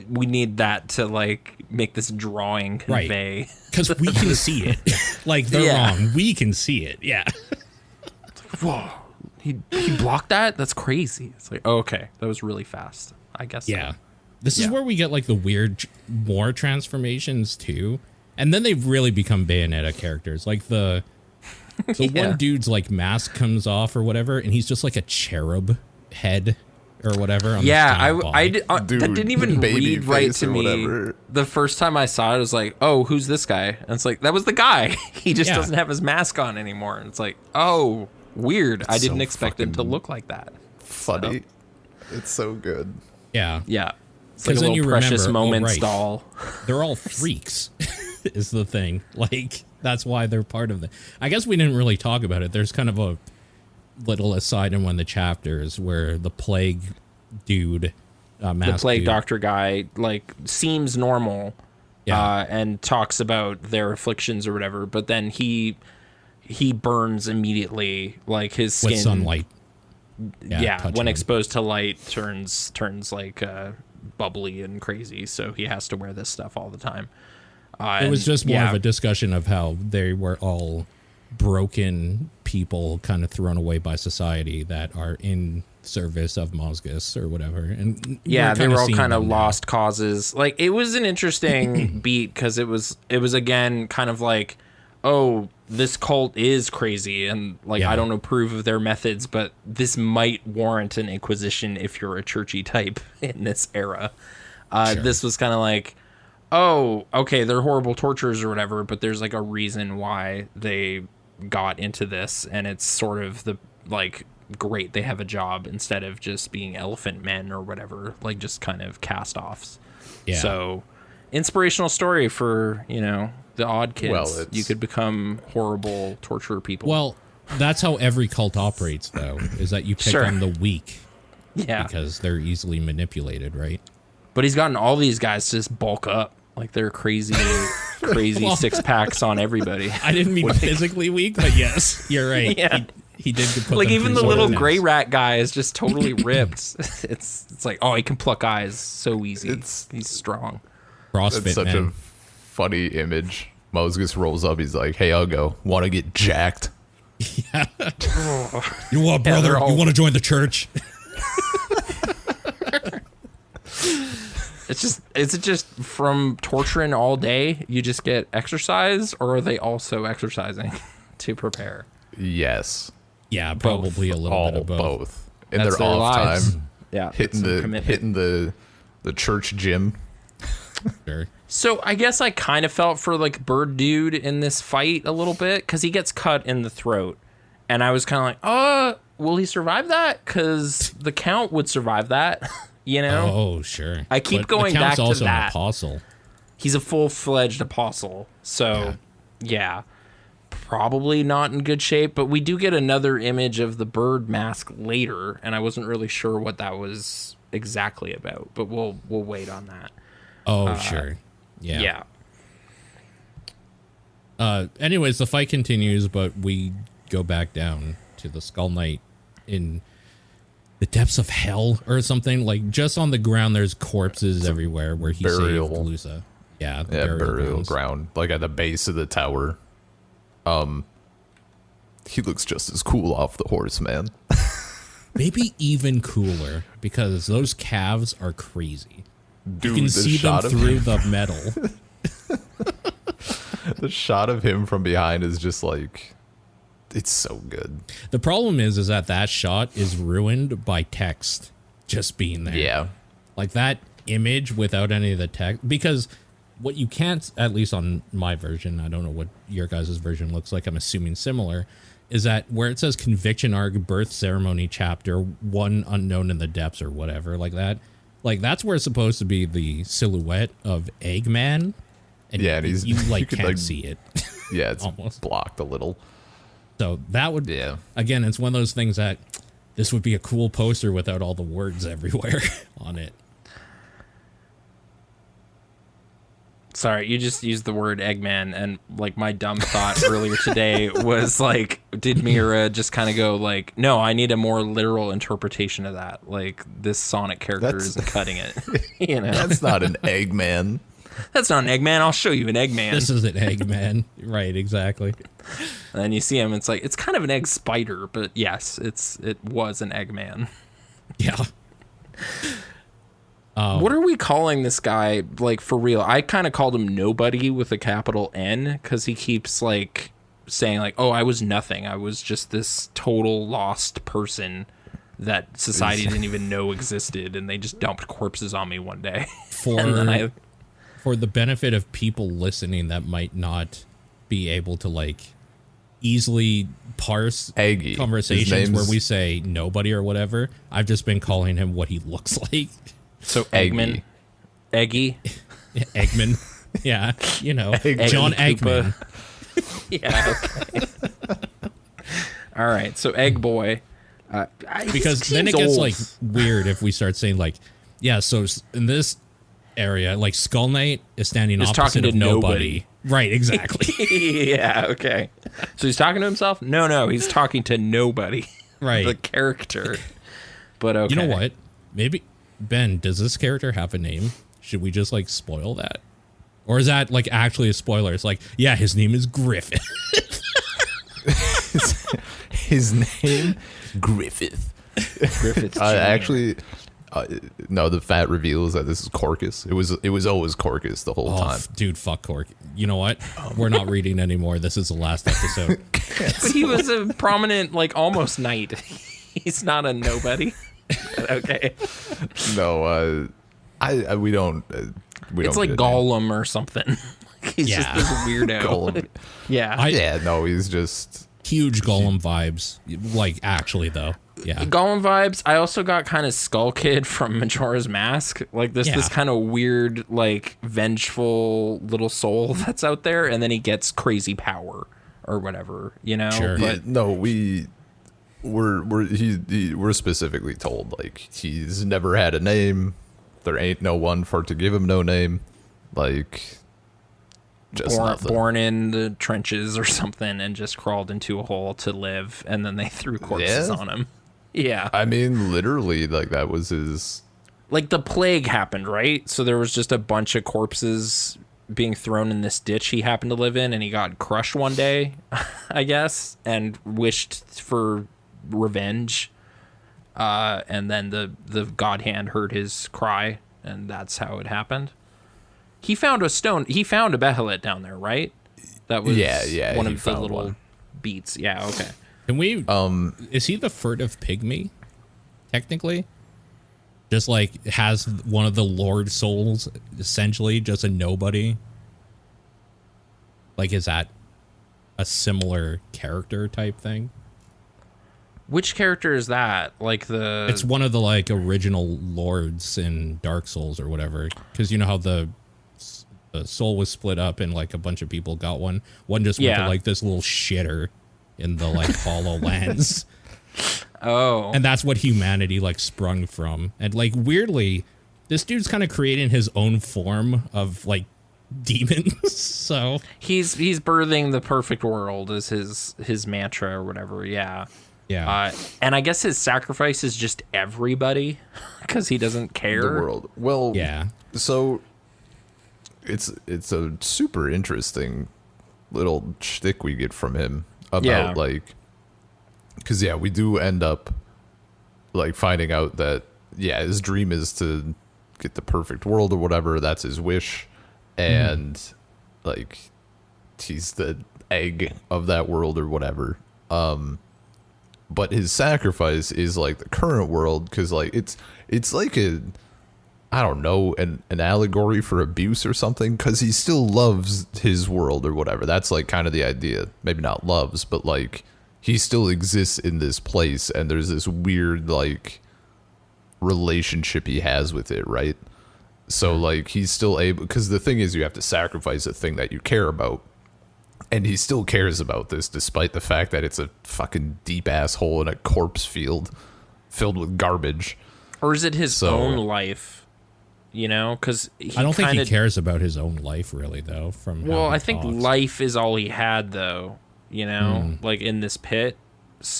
we need that to like make this drawing convey, because we can see it. Like they're wrong, we can see it. Whoa, he blocked that. That's crazy. It's like, okay, that was really fast, I guess. This is where we get like the weird more transformations too, and then they've really become Bayonetta characters. Like the one dude's like mask comes off or whatever, and he's just like a cherub head or whatever. That didn't even read right to me. Whatever. The first time I saw it, I was like, oh, who's this guy? And it's like, that was the guy. He just doesn't have his mask on anymore. And it's like, oh, weird. I didn't expect him to look like that. Funny. So. It's so good. Yeah. It's like a little Precious Moments doll. They're all freaks is the thing. Like, that's why they're part of it. I guess we didn't really talk about it. There's kind of a little aside in one of the chapters where the plague dude, the plague doctor guy, like seems normal, and talks about their afflictions or whatever, but then he burns immediately, like his skin with sunlight. When exposed to light, turns like bubbly and crazy, so he has to wear this stuff all the time. It was just more of a discussion of how they were all broken people kind of thrown away by society that are in service of Mozgus or whatever, and they were all kind of lost causes. Like, it was an interesting beat because it was again kind of like, oh, this cult is crazy and like I don't approve of their methods, but this might warrant an inquisition if you're a churchy type in this era. This was kind of like, oh, okay, they're horrible torturers or whatever, but there's like a reason why they got into this, and it's sort of the like, great, they have a job instead of just being elephant men or whatever, like just kind of cast-offs. So inspirational story for, you know, the odd kids. Well, you could become horrible torture people. Well, that's how every cult operates, though, is that you pick on the weak because they're easily manipulated, right? But he's gotten all these guys to just bulk up. Like, they're crazy well, 6-packs on everybody. I didn't mean physically weak, but yes, you're right. He did put like them even through the little sword gray tests. rat guy is just totally ripped. It's like, oh, he can pluck eyes so easy. He's strong. CrossFit, It's such man. a funny image. Mozgus rolls up. He's like, "Hey, Ugo, want to get jacked?" Yeah. You what, brother? they're all- You want to join the church? Is it just from torturing all day, you just get exercise, or are they also exercising to prepare? Yes, Yeah, probably a little bit of both. In That's their off lives. time, Yeah, hitting the church gym. Sure. So I guess I kind of felt for like Bird Dude in this fight a little bit because he gets cut in the throat, and I was kind of like, will he survive that? Because the Count would survive that, you know? Oh, sure. I keep But going the back Count's to also that. an apostle. He's a full-fledged apostle, so yeah, probably not in good shape. But we do get another image of the bird mask later, and I wasn't really sure what that was exactly about. But we'll wait on that. Oh, sure. Yeah. Yeah. Anyways, the fight continues, but we go back down to the Skull Knight in the depths of hell or something. Like, just on the ground, there's corpses everywhere where he saved Lusa. Yeah, burial ground, like at the base of the tower. He looks just as cool off the horse, man. Maybe even cooler, because those calves are crazy. Dude, You can see them through the metal. The shot of him from behind is just like, it's so good. The problem is that shot is ruined by text just being there. Yeah. Like that image without any of the text, because what you can't, at least on my version, I don't know what your guys' version looks like, I'm assuming similar, is that where it says conviction arc, birth ceremony chapter, one unknown in the depths or whatever, like that's where it's supposed to be the silhouette of Eggman. And Yeah, and he's you you could, can't see it. Yeah, it's Almost. blocked a little. So that would, again, it's one of those things that this would be a cool poster without all the words everywhere on it. Sorry, you just used the word Eggman, and like my dumb thought earlier today was like, did Mira just kind of go like, no, I need a more literal interpretation of that. Like this Sonic character isn't cutting it. You know, That's not an Eggman. that's not an Eggman. I'll show you an Eggman. This is an Eggman. Right, exactly. And then you see him. It's like it's kind of an egg spider, but yes, it was an Eggman. Yeah. What are we calling this guy, like, for real? I kind of called him Nobody with a capital N because he keeps, like, saying, like, oh, I was nothing. I was just this total lost person that society didn't even know existed, and they just dumped corpses on me one day. For the benefit of people listening that might not be able to, like, easily parse Aggie. conversations where we say nobody or whatever, I've just been calling him what he looks like. So Eggman. Eggy. Eggman. Yeah, you know, Eggman. John Koopa. Eggman. Yeah, okay. All right, so Egg Boy. Because then it gets, like, weird if we start saying, like, yeah, so in this area, like, Skull Knight is standing He's opposite talking to of nobody. Right, exactly. Yeah, okay. So he's talking to himself? No, he's talking to nobody. Right. The character. But okay. You know what? Maybe, Ben, does this character have a name? Should we just, like, spoil that? Or is that, like, actually a spoiler? It's like, yeah, his name is Griffith. His name, Griffith. Griffith's Actually, no, the fat reveal is that this is Corcus. It was always Corcus the whole time. Dude, fuck Cork. You know what? We're not reading anymore. This is the last episode. But he was a prominent, like, almost knight. He's not a nobody. Okay. No, we don't. It's like Gollum or something. He's just this weirdo. Gollum. Yeah. No, he's just Huge Gollum vibes. Like, actually, though. Yeah. Gollum vibes. I also got kind of Skull Kid from Majora's Mask. Like, this kind of weird, like, vengeful little soul that's out there, and then he gets crazy power or whatever, you know? Sure. But no, we're specifically told, like, he's never had a name. There ain't no one for to give him no name. Like, born in the trenches or something and just crawled into a hole to live, and then they threw corpses on him. Yeah. I mean, literally, like, that was his... Like, the plague happened, right? So there was just a bunch of corpses being thrown in this ditch he happened to live in, and he got crushed one day, I guess, and wished for revenge. And then the god hand heard his cry, and that's how it happened. He found a stone. He found a behelit down there, right? That was one of the little beats. Yeah, okay. Can we... is he the furtive pygmy, technically? Just like has one of the Lord souls, essentially, just a nobody? Like, is that a similar character type thing? Which character is that? Like the... It's one of the, like, original lords in Dark Souls or whatever. Because you know how the soul was split up and, like, a bunch of people got one? One just went to, like, this little shitter in the, like, hollow lands. Oh. And that's what humanity, like, sprung from. And, like, weirdly, this dude's kind of creating his own form of, like, demons. So he's birthing the perfect world is his mantra or whatever. Yeah. And I guess his sacrifice is just everybody because he doesn't care. The world. Well, yeah. So it's a super interesting little shtick we get from him about like, because we do end up like finding out that his dream is to get the perfect world or whatever. That's his wish, and like he's the egg of that world or whatever. But his sacrifice is like the current world, because like it's like an allegory for abuse or something, because he still loves his world or whatever. That's like kind of the idea. Maybe not loves, but like he still exists in this place, and there's this weird like relationship he has with it, right? So like he's still able, because the thing is you have to sacrifice a thing that you care about. And he still cares about this, despite the fact that it's a fucking deep ass hole in a corpse field filled with garbage. Or is it his own life? You know, because I don't think he cares about his own life, really, though. I think life is all he had, though. You know, like in this pit,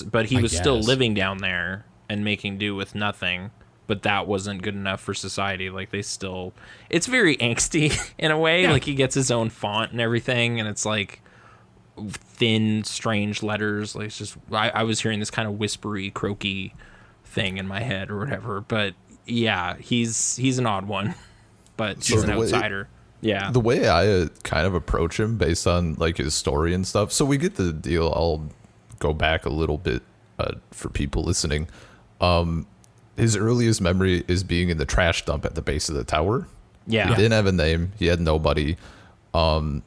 but he was still living down there and making do with nothing. But that wasn't good enough for society. Like it's very angsty in a way. Yeah. Like he gets his own font and everything, and it's like thin, strange letters. Like it's just, I was hearing this kind of whispery, croaky thing in my head or whatever. But yeah, he's an odd one, but he's an outsider. The way I kind of approach him based on like his story and stuff. So we get the deal. I'll go back a little bit for people listening. His earliest memory is being in the trash dump at the base of the tower. Yeah. He didn't have a name. He had nobody. And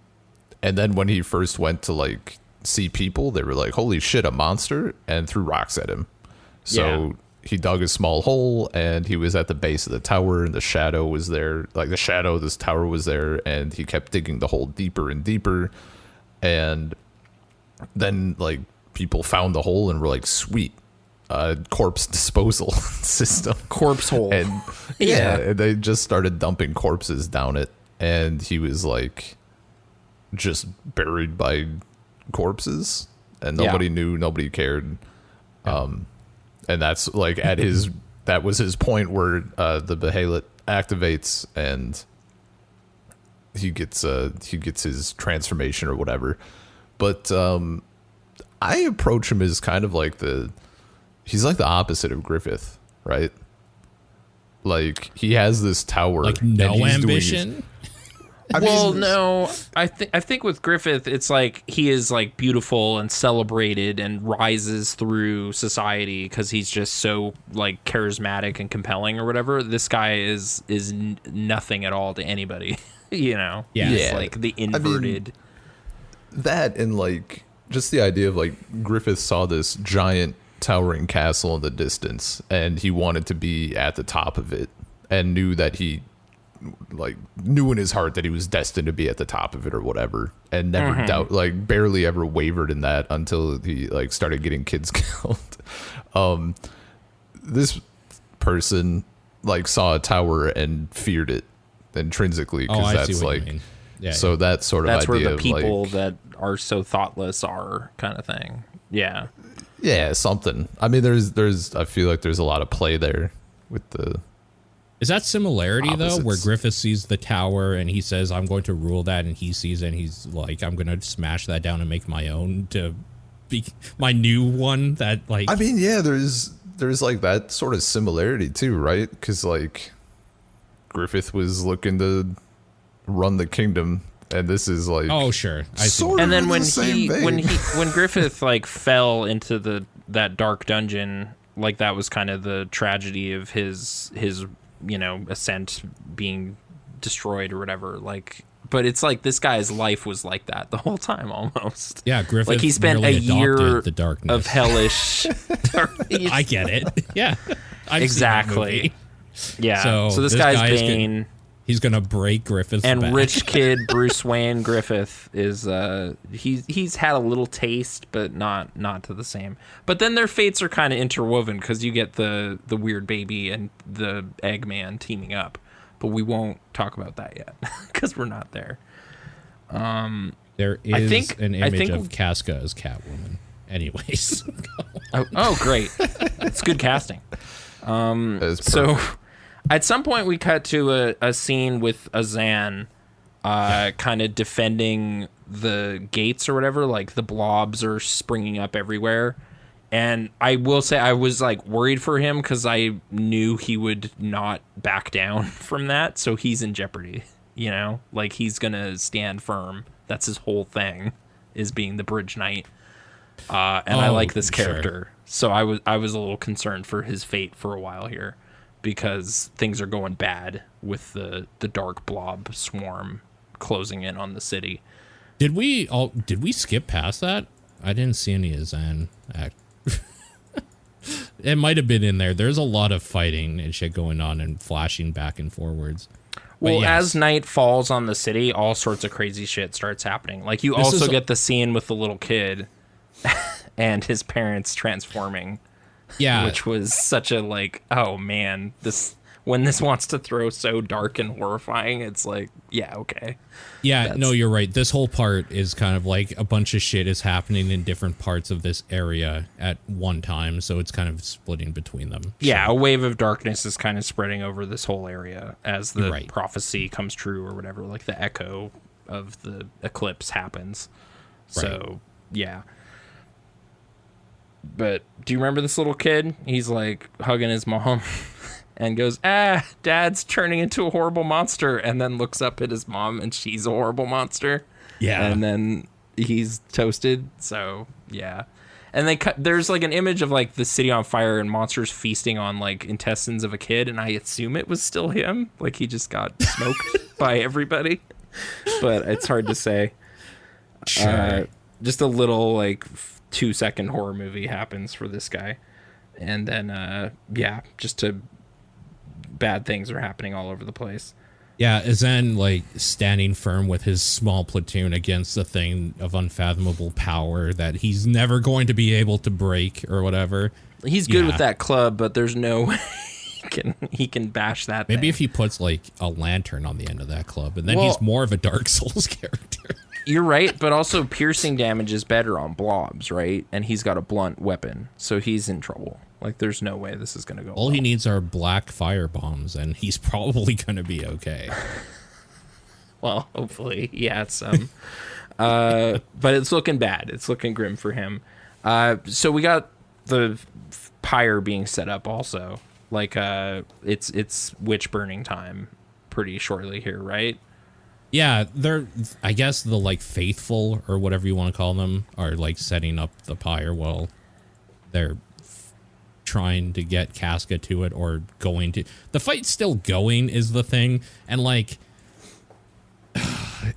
then when he first went to like see people, they were like, holy shit, a monster, and threw rocks at him. So he dug a small hole, and he was at the base of the tower, and the shadow was there. Like the shadow of this tower was there, and he kept digging the hole deeper and deeper. And then like people found the hole and were like, sweet, corpse disposal system. Corpse hole. And and they just started dumping corpses down it, and he was like just buried by corpses, and nobody knew, nobody cared. And that's like that was his point where the behelit activates, and he gets his transformation or whatever. But I approach him as kind of like he's like the opposite of Griffith, right? Like he has this tower, like no ambition. No, I think with Griffith, it's like he is like beautiful and celebrated and rises through society because he's just so like charismatic and compelling or whatever. This guy is nothing at all to anybody, you know? Yeah. Like the inverted. I mean, that and like just the idea of like Griffith saw this giant towering castle in the distance, and he wanted to be at the top of it, and knew that he knew in his heart that he was destined to be at the top of it or whatever, and never barely ever wavered in that until he like started getting kids killed. This person like saw a tower and feared it intrinsically, because that's like So that sort of that's idea where the people like, that are so thoughtless are, kind of thing. Yeah. Yeah, something. I mean, there's. I feel like there's a lot of play there with the. Is that similarity opposites. though, where Griffith sees the tower and he says, "I'm going to rule that," and he sees it and he's like, "I'm going to smash that down and make my own to be my new one." That like. I mean, yeah, there's like that sort of similarity too, right? Because like Griffith was looking to run the kingdom, and this is like, oh sure, I see. And then when Griffith like fell into that dark dungeon, like that was kind of the tragedy of his ascent being destroyed or whatever. Like, but it's like this guy's life was like that the whole time almost. Yeah, Griffith. Like he spent a year the darkness. of hellish. I get it. Yeah, exactly. Yeah. So this guy's Bane. He's gonna break Griffith's and back. Rich Kid Bruce Wayne Griffith is he's had a little taste, but not to the same. But then their fates are kind of interwoven because you get the weird baby and the Eggman teaming up, but we won't talk about that yet because we're not there. There is an image of Casca as Catwoman. Anyways. oh, great! It's good casting. So. At some point, we cut to a scene with Azan kind of defending the gates or whatever. Like, the blobs are springing up everywhere. And I will say I was, like, worried for him because I knew he would not back down from that. So he's in jeopardy, you know? Like, he's going to stand firm. That's his whole thing, is being the bridge knight. I like this character. Sure. So I was a little concerned for his fate for a while here, because things are going bad with the dark blob swarm closing in on the city. Did we skip past that? I didn't see any Azan act. It might have been in there. There's a lot of fighting and shit going on and flashing back and forwards. Well, yes. As night falls on the city, all sorts of crazy shit starts happening. Like, you also get the scene with the little kid and his parents transforming. Yeah, which was such a like, oh man, when this wants to throw so dark and horrifying, it's like, yeah, okay. Yeah, no, you're right. This whole part is kind of like a bunch of shit is happening in different parts of this area at one time, so it's kind of splitting between them. Yeah, a wave of darkness is kind of spreading over this whole area as the prophecy comes true or whatever, like the echo of the eclipse happens. So, yeah. But do you remember this little kid? He's like hugging his mom and goes, Dad's turning into a horrible monster. And then looks up at his mom and she's a horrible monster. Yeah. And then he's toasted. So, yeah. And there's like an image of like the city on fire and monsters feasting on like intestines of a kid. And I assume it was still him. Like he just got smoked by everybody. But it's hard to say. Sure. Just a little like 2-second horror movie happens for this guy, and then bad things are happening all over the place. Yeah, Azan like standing firm with his small platoon against the thing of unfathomable power that he's never going to be able to break or whatever. He's good with that club, but there's no way he can bash that. Maybe if he puts like a lantern on the end of that club, and then he's more of a Dark Souls character. You're right, but also piercing damage is better on blobs, right? And he's got a blunt weapon, so he's in trouble. Like, there's no way this is going to go All he needs are black fire bombs, and he's probably going to be okay. Well, hopefully. Yeah, but it's looking bad. It's looking grim for him. So we got the pyre being set up also. Like, it's witch burning time pretty shortly here, right? Yeah, I guess the like faithful or whatever you want to call them are like setting up the pyre while they're trying to get Casca to it or going to. The fight's still going is the thing, and like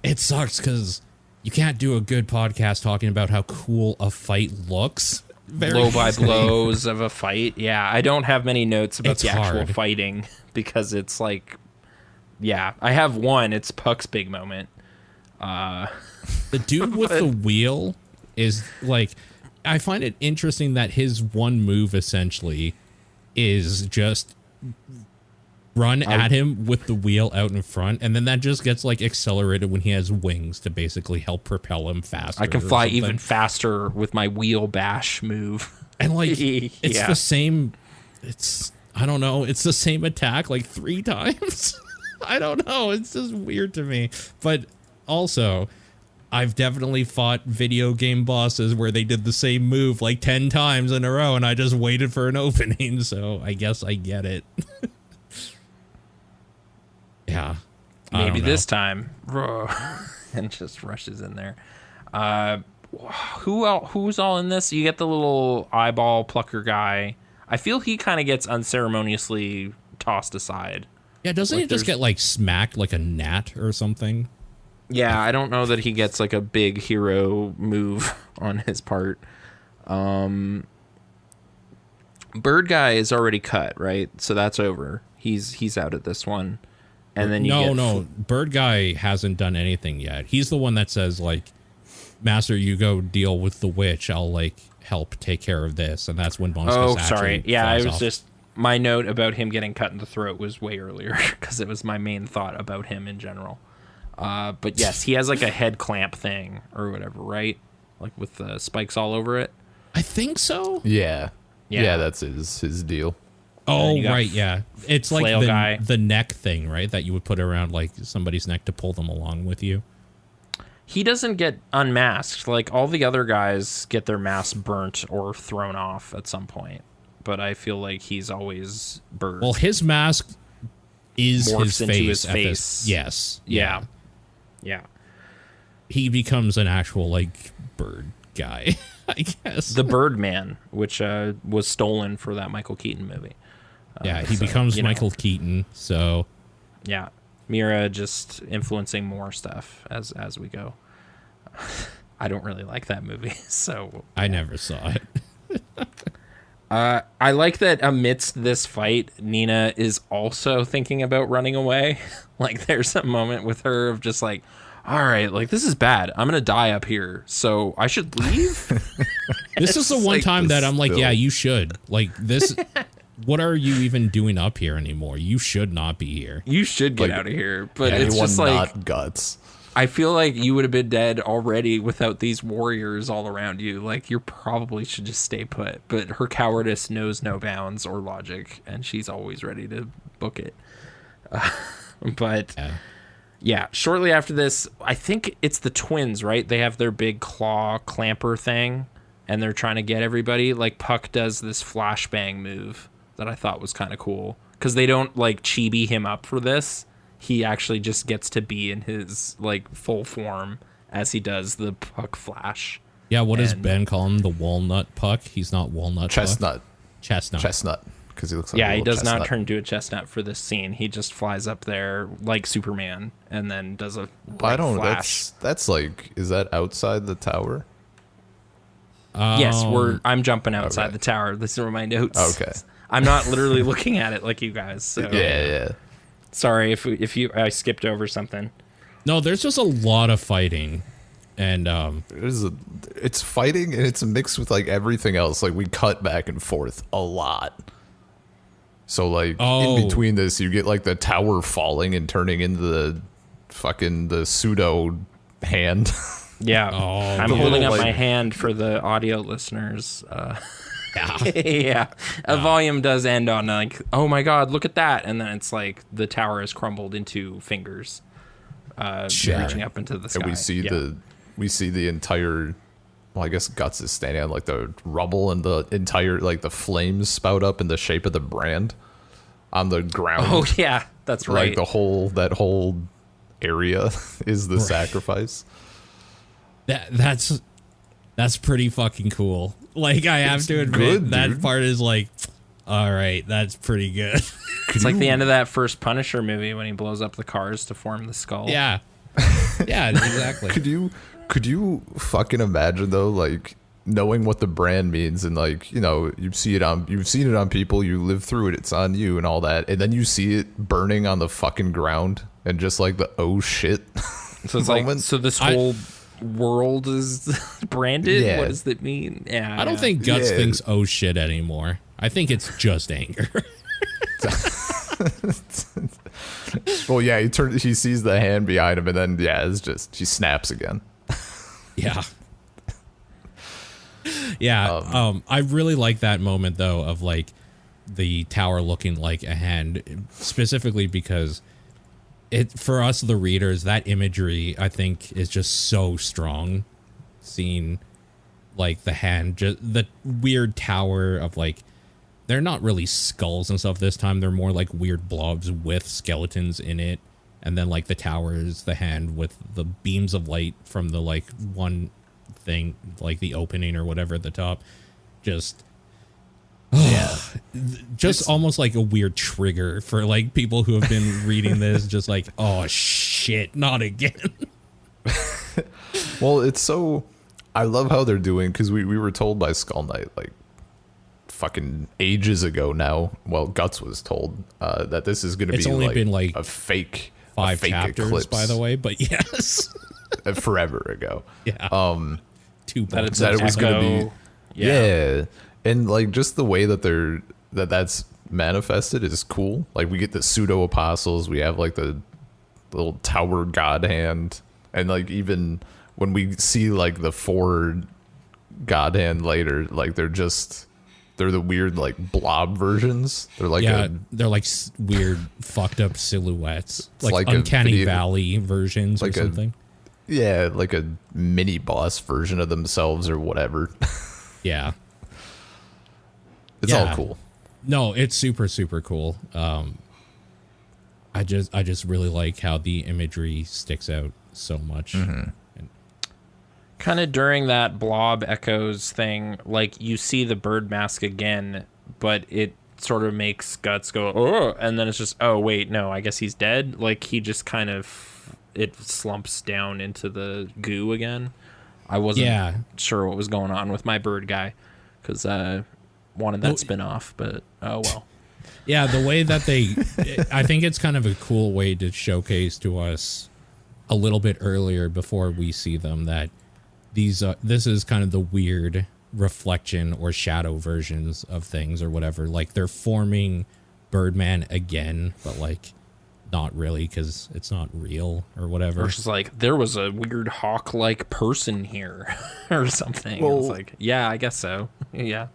it sucks because you can't do a good podcast talking about how cool a fight looks. Blow by blows of a fight. Yeah, I don't have many notes about the actual fighting because it's like. Yeah, I have one. It's Puck's big moment. The dude with the wheel is like, I find it interesting that his one move essentially is just run at him with the wheel out in front, and then that just gets like accelerated when he has wings to basically help propel him faster. I can fly even faster with my wheel bash move. And like it's the same. I don't know. It's the same attack like 3 times. I don't know. It's just weird to me. But also, I've definitely fought video game bosses where they did the same move like 10 times in a row, and I just waited for an opening. So I guess I get it. Yeah. Maybe this time. And just rushes in there. Who's all in this? You get the little eyeball plucker guy. I feel he kind of gets unceremoniously tossed aside. Yeah, doesn't he just get like smacked like a gnat or something? Yeah, I don't know that he gets like a big hero move on his part. Bird guy is already cut, right? So that's over. He's out at this one. And then Bird guy hasn't done anything yet. He's the one that says like, Master, you go deal with the witch. I'll like help take care of this. And that's when Mozgus sorry. Yeah, I was just, my note about him getting cut in the throat was way earlier because it was my main thought about him in general. But yes, he has like a head clamp thing or whatever, right? Like with the spikes all over it. I think so. Yeah, that's his deal. Oh, right, yeah. It's like the neck thing, right? That you would put around like somebody's neck to pull them along with you. He doesn't get unmasked. Like all the other guys get their masks burnt or thrown off at some point. But I feel like he's always Bird. Well, his mask is morphs his into face. His face. Yes. Yeah. He becomes an actual like bird guy, I guess. The Birdman, which was stolen for that Michael Keaton movie. He becomes Michael Keaton. So yeah, Mira just influencing more stuff as we go. I don't really like that movie, so I never saw it. I like that amidst this fight, Nina is also thinking about running away. Like there's a moment with her of just like, all right, like this is bad. I'm going to die up here. So I should leave. This is the one time that I'm like, yeah, you should. Like this. What are you even doing up here anymore? You should not be here. You should get out of here. But it's just like not guts. I feel like you would have been dead already without these warriors all around you. Like, you probably should just stay put. But her cowardice knows no bounds or logic, and she's always ready to book it. Yeah, shortly after this, I think it's the twins, right? They have their big claw clamper thing, and they're trying to get everybody. Like, Puck does this flashbang move that I thought was kind of cool. Because they don't, like, chibi him up for this. He actually just gets to be in his like full form as he does the Puck flash. Yeah, what does Ben call him? The walnut Puck? He's not walnut. Chestnut. Puck. Chestnut. Because he looks like he does chestnut. not turn into a chestnut for this scene. He just flies up there like Superman and then does a flash. That's like, is that outside the tower? Yes, I'm jumping outside the tower. These are my notes. Okay. I'm not literally looking at it like you guys. So. Yeah. Sorry if I skipped over something. No, there's just a lot of fighting, and it's fighting and it's mixed with like everything else. Like we cut back and forth a lot. So like in between this, you get like the tower falling and turning into the pseudo hand. Yeah, I'm holding up my hand for the audio listeners. Yeah. A volume does end on like, oh my god, look at that, and then it's like the tower has crumbled into fingers, reaching up into the sky. And we see the entire. Well, I guess Guts is standing on like the rubble, and the entire like the flames spout up in the shape of the brand on the ground. Oh yeah, that's right. Like that whole area is the sacrifice. That's pretty fucking cool. Like, I have to admit, that part is like, all right, that's pretty good. It's like the end of that first Punisher movie when he blows up the cars to form the skull. Yeah. Yeah, exactly. Could you fucking imagine though, like knowing what the brand means and like, you know, you've seen it on people, you live through it, it's on you and all that, and then you see it burning on the fucking ground and just like the oh shit. So it's like, so this whole world is branded. Yeah. What does that mean? Yeah, I don't think Guts thinks oh shit anymore. I think it's just anger. Well, yeah, he sees the hand behind him, and then it's just she snaps again. Yeah. Yeah. I really like that moment though of like the tower looking like a hand, specifically because for us the readers, that imagery I think is just so strong. Seeing like the hand, just the weird tower of like, they're not really skulls and stuff this time. They're more like weird blobs with skeletons in it. And then like the tower is the hand with the beams of light from the like one thing, like the opening or whatever at the top. Just, just almost like a weird trigger for like people who have been reading this. Just like, oh shit, not again. Well, it's so, I love how they're doing, because we were told by Skull Knight like fucking ages ago now. Well, Guts was told that this is going to be only like been like a fake 5 chapters eclipse. By the way, but yes. Forever ago. Yeah. 2 that books. that it was going to be. Yeah. And like just the way that that's manifested is cool. Like we get the pseudo apostles, we have like the little tower god hand, and like even when we see like the 4 god hand later, like they're the weird like blob versions. They're like they're like weird fucked up silhouettes, like a Uncanny Valley versions like or something. Like a mini boss version of themselves or whatever. Yeah. It's all cool. No, it's super, super cool. I just really like how the imagery sticks out so much. Mm-hmm. Kind of during that blob echoes thing, like you see the bird mask again, but it sort of makes Guts go, oh, and then it's just, oh, wait, no, I guess he's dead. Like he just kind of, it slumps down into the goo again. I wasn't sure what was going on with my bird guy, because I wanted that spin-off, but oh well. Yeah, the way that I think it's kind of a cool way to showcase to us a little bit earlier before we see them that this is kind of the weird reflection or shadow versions of things or whatever. Like they're forming Birdman again, but like not really, because it's not real or whatever. Or just like there was a weird hawk-like person here or something. Well, it's like, yeah, I guess so. Yeah.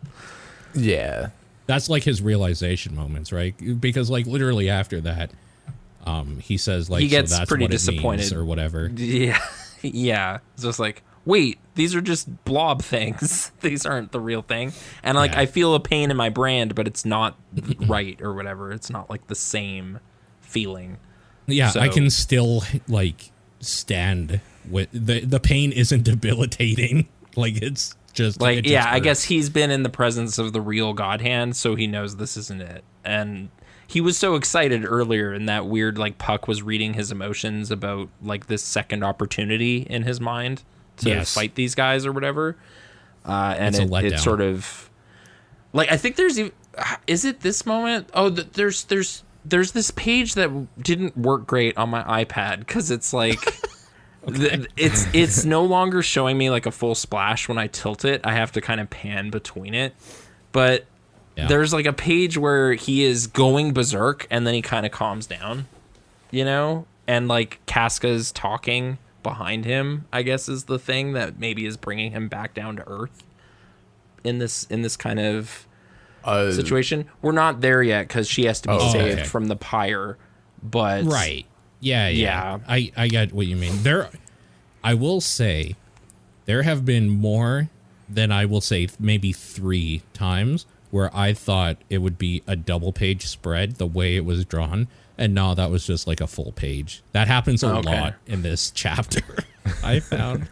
That's like his realization moments, right? Because like literally after that, he says like, he gets so that's pretty what it disappointed means or whatever. Yeah. It's just like, wait, these are just blob things. These aren't the real thing. And like, I feel a pain in my brand, but it's not right or whatever. It's not like the same feeling. Yeah, so, I can still like stand with the pain isn't debilitating. Like it's just like, I guess he's been in the presence of the real God Hand, so he knows this isn't it. And he was so excited earlier, and that weird like Puck was reading his emotions about like this second opportunity in his mind to fight these guys or whatever. And it sort of like, I think is it this moment? Oh, there's this page that didn't work great on my iPad, because it's like it's no longer showing me like a full splash when I tilt it. I have to kind of pan between it. But there's like a page where he is going berserk and then he kind of calms down, you know? And like Casca's talking behind him, I guess, is the thing that maybe is bringing him back down to earth in this kind of situation. We're not there yet because she has to be saved from the pyre, but yeah. I get what you mean. I will say there have been more than I will say maybe 3 times where I thought it would be a double page spread the way it was drawn, and no, that was just like a full page. That happens a lot in this chapter. I found.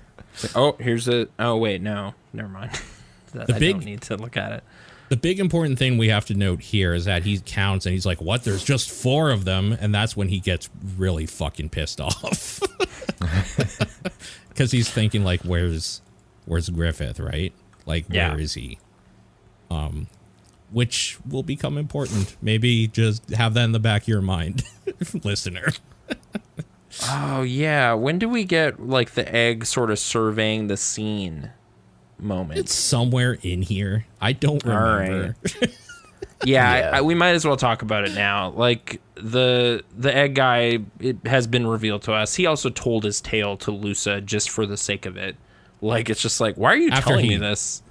Oh wait, no, never mind. I don't need to look at it. The big important thing we have to note here is that he counts and he's like, what? There's just 4 of them. And that's when he gets really fucking pissed off. Because he's thinking like, where's Griffith, right? Like, where is he? Which will become important. Maybe just have that in the back of your mind, listener. Oh, yeah. When do we get like the egg sort of surveying the scene moment? It's somewhere in here. I don't remember. Right. Yeah, we might as well talk about it now. Like the egg guy, it has been revealed to us. He also told his tale to Lusa just for the sake of it. Like, it's just like, why are you telling me this?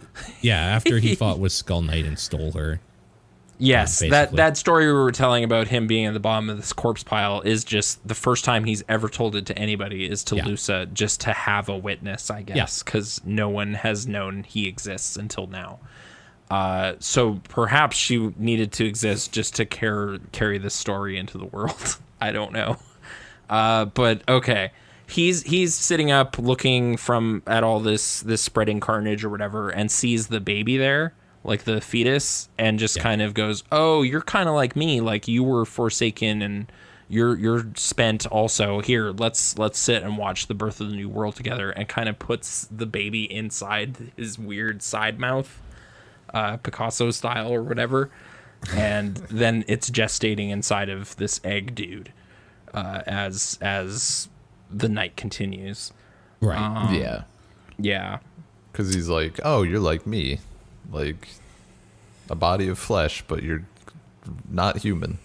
Yeah, after he fought with Skull Knight and stole her. Yes, that story we were telling about him being at the bottom of this corpse pile is just the first time he's ever told it to anybody is to Lusa, just to have a witness, I guess, because no one has known he exists until now. So perhaps she needed to exist just to carry this story into the world. I don't know. But okay. He's sitting up looking at all this spreading carnage or whatever and sees the baby there, like the fetus, and just kind of goes, "Oh, you're kind of like me, like you were forsaken and you're spent also. Here, let's sit and watch the birth of the new world together," and kind of puts the baby inside his weird side mouth, Picasso style or whatever, and then it's gestating inside of this egg dude, as the night continues. Right. Yeah. Because he's like, "Oh, you're like me, like a body of flesh, but you're not human,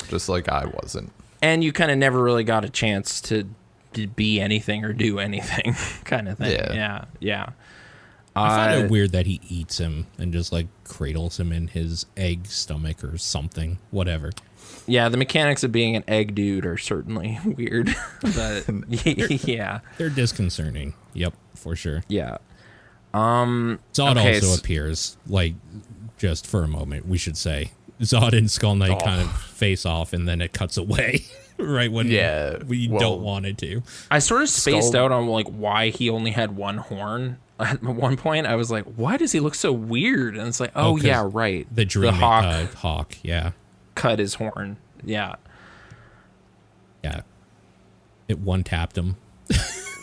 just like I wasn't." And you kind of never really got a chance to be anything or do anything, kind of thing. Yeah. I find it weird that he eats him and just like cradles him in his egg stomach or something, whatever. Yeah, the mechanics of being an egg dude are certainly weird, but yeah, they're disconcerting. Yep, for sure. Yeah. Zod also appears, like, just for a moment, we should say. Zod and Skull Knight kind of face off, and then it cuts away right when we don't want it to. I sort of spaced out on like why he only had one horn. At one point, I was like, "Why does he look so weird?" And it's like, "Oh yeah, right, the dreaming hawk, yeah, cut his horn, yeah." It one tapped him.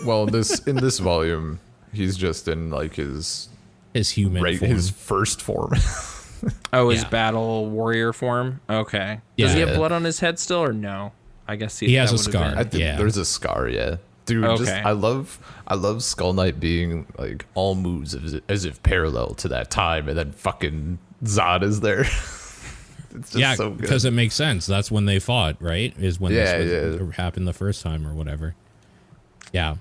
Well, in this volume, he's just in like his human form. His first form. Oh, his battle warrior form. Okay. Does he have blood on his head still, or no? I guess he has a scar. I think there's a scar. Yeah, dude. Okay. I love Skull Knight being like all moves as if parallel to that time, and then fucking Zod is there. It's just so good. Because it makes sense. That's when they fought, right? Is when this happened the first time or whatever. Yeah.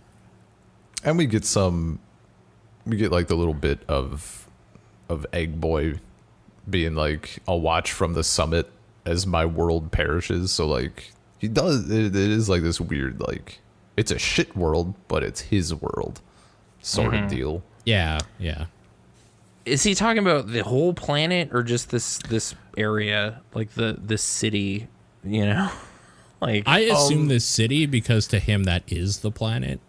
And we get like the little bit of Egg Boy being like, "I'll watch from the summit as my world perishes." So like he does it is like this weird, like, it's a shit world, but it's his world sort of deal. Yeah. Is he talking about the whole planet or just this area, like this city, you know? Like, I assume this city, because to him that is the planet.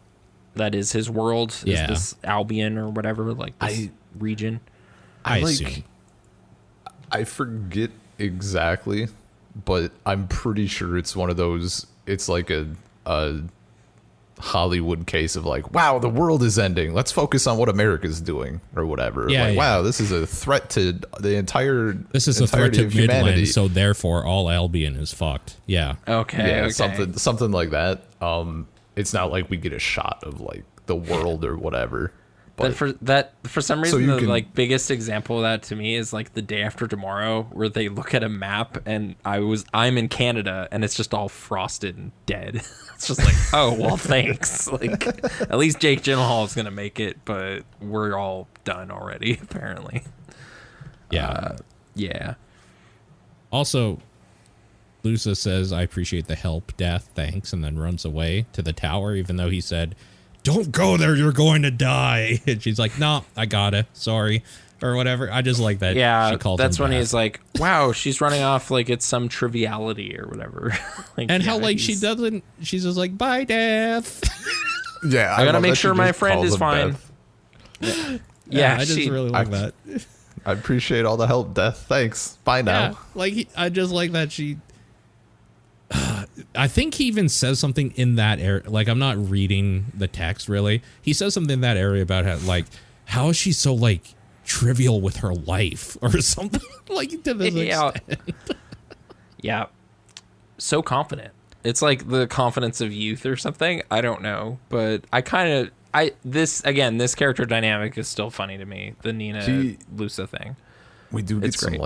That is his world. Is this Albion or whatever, like this region? I assume. I forget exactly, but I'm pretty sure it's one of those. It's like a Hollywood case of like, wow, the world is ending. Let's focus on what America's doing or whatever. Wow, this is a threat to the entire. This is a threat to Midland, so therefore all Albion is fucked. Yeah. Okay. Something like that. It's not like we get a shot of like the world or whatever. But for some reason, the biggest example of that to me is like The Day After Tomorrow, where they look at a map and I'm in Canada and it's just all frosted and dead. It's just like, oh well, thanks. Like, at least Jake Gyllenhaal is gonna make it, but we're all done already, apparently. Yeah. Yeah. Also, Lusa says, "I appreciate the help, Death, thanks," and then runs away to the tower, even though he said, "Don't go there, you're going to die." And she's like, "No, I gotta, sorry," or whatever. I just like that. Yeah, she calls that's him when Death. He's like, wow, she's running off like it's some triviality or whatever. Like, and how like she doesn't, she's just like, "Bye, Death." Yeah, I gotta make sure my friend is fine. Yeah, I just really like that. I appreciate all the help, Death. Thanks. Bye now. Yeah, like I just like that she. I think he even says something in that area. Like, I'm not reading the text really. He says something in that area about how is she so like trivial with her life or something like to this extent. Yeah. So confident. It's like the confidence of youth or something. I don't know, but this character dynamic is still funny to me. The Nina Lusa thing. We do get some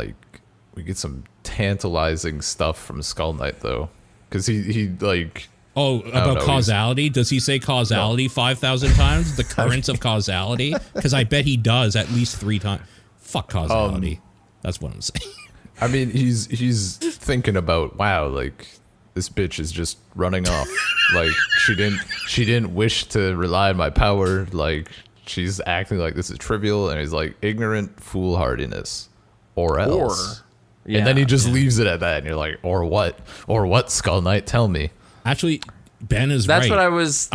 We get some tantalizing stuff from Skull Knight though, because he like. Oh, about causality? Does he say causality 5,000 times? The currents of causality? Because I bet he does at least 3 times. Fuck causality. That's what I'm saying. I mean, he's thinking about, wow, like this bitch is just running off. Like she didn't wish to rely on my power. Like she's acting like this is trivial, and he's like ignorant foolhardiness, or else. And then he just leaves it at that, and you're like, or what? Or what, Skull Knight? Tell me. Actually, Ben is right. That's what I was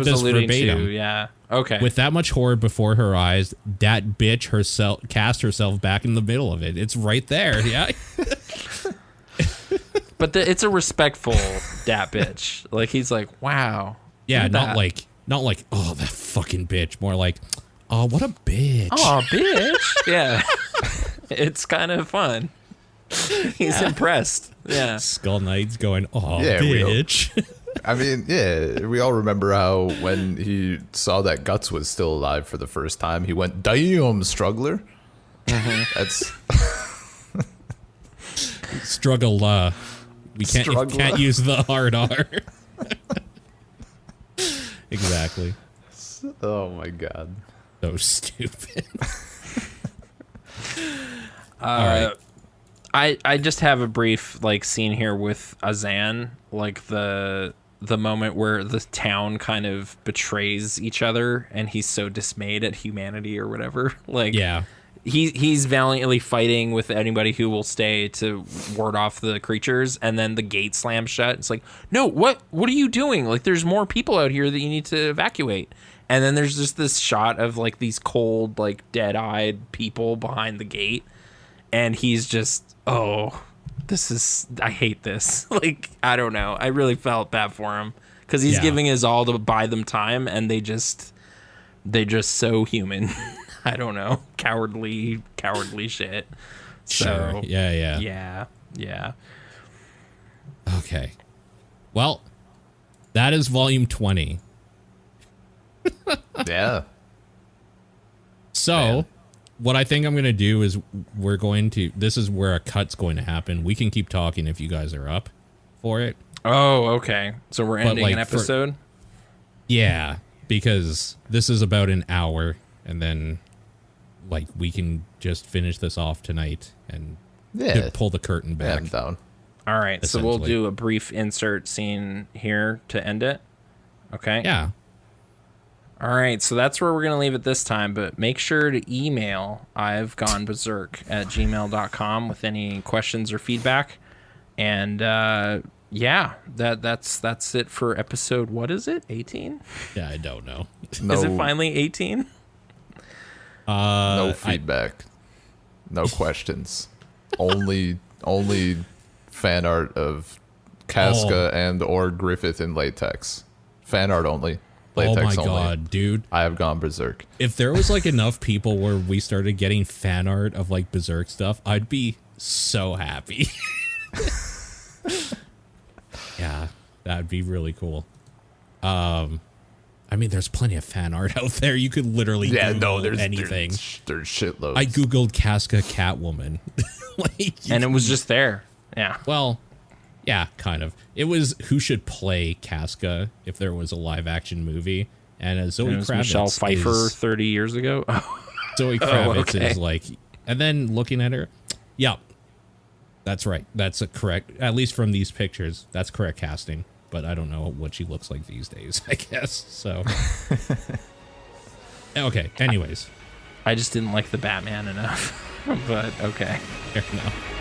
alluding to. Yeah. Okay. With that much horror before her eyes, that bitch herself cast herself back in the middle of it. It's right there. Yeah. But it's a respectful dat bitch. Like he's like, wow. Yeah, not like oh that fucking bitch. More like, oh what a bitch. Oh bitch. Yeah. It's kind of fun. He's impressed. Yeah. Skull Knight's going, oh bitch. I mean, yeah, we all remember how when he saw that Guts was still alive for the first time, he went, damn, struggler. That's struggle. We can't use the hard R. Exactly. Oh my god. So stupid. All right. I just have a brief like scene here with Azan, like the moment where the town kind of betrays each other and he's so dismayed at humanity or whatever. Like he's valiantly fighting with anybody who will stay to ward off the creatures, and then the gate slams shut. It's like, no, what are you doing? Like there's more people out here that you need to evacuate. And then there's just this shot of like these cold, like dead-eyed people behind the gate. And he's just, I hate this. Like, I don't know. I really felt bad for him because he's giving his all to buy them time, and they just so human. I don't know. Cowardly shit. Sure. So, Yeah. Okay. Well, that is volume 20. Yeah. So... Man. What I think I'm going to do is this is where a cut's going to happen. We can keep talking if you guys are up for it. Oh, okay. So we're ending an episode? Yeah, because this is about an hour, and then like we can just finish this off tonight and pull the curtain back. I'm down. All right, so we'll do a brief insert scene here to end it. Okay? Yeah. All right, so that's where we're going to leave it this time, but make sure to email I'veGoneBerserk@gmail.com with any questions or feedback. And that's it for episode, what is it, 18? Yeah, I don't know. Is it finally 18? No feedback. No questions. only fan art of Casca and or Griffith in latex. Fan art only. Latex oh my god, dude. I have gone berserk. If there was like enough people where we started getting fan art of like berserk stuff, I'd be so happy. Yeah, that'd be really cool. I mean, there's plenty of fan art out there. You could literally Google anything. There's shitloads. I googled Casca Catwoman. And it was just there. Yeah. Well, yeah, kind of. It was who should play Casca if there was a live action movie, and Zoe Kravitz, Michelle Pfeiffer, 30 years ago. Zoe Kravitz is like, and then looking at her, that's right. That's a correct. At least from these pictures, that's correct casting. But I don't know what she looks like these days. I guess so. Okay. Anyways, I just didn't like the Batman enough. But okay. Fair enough.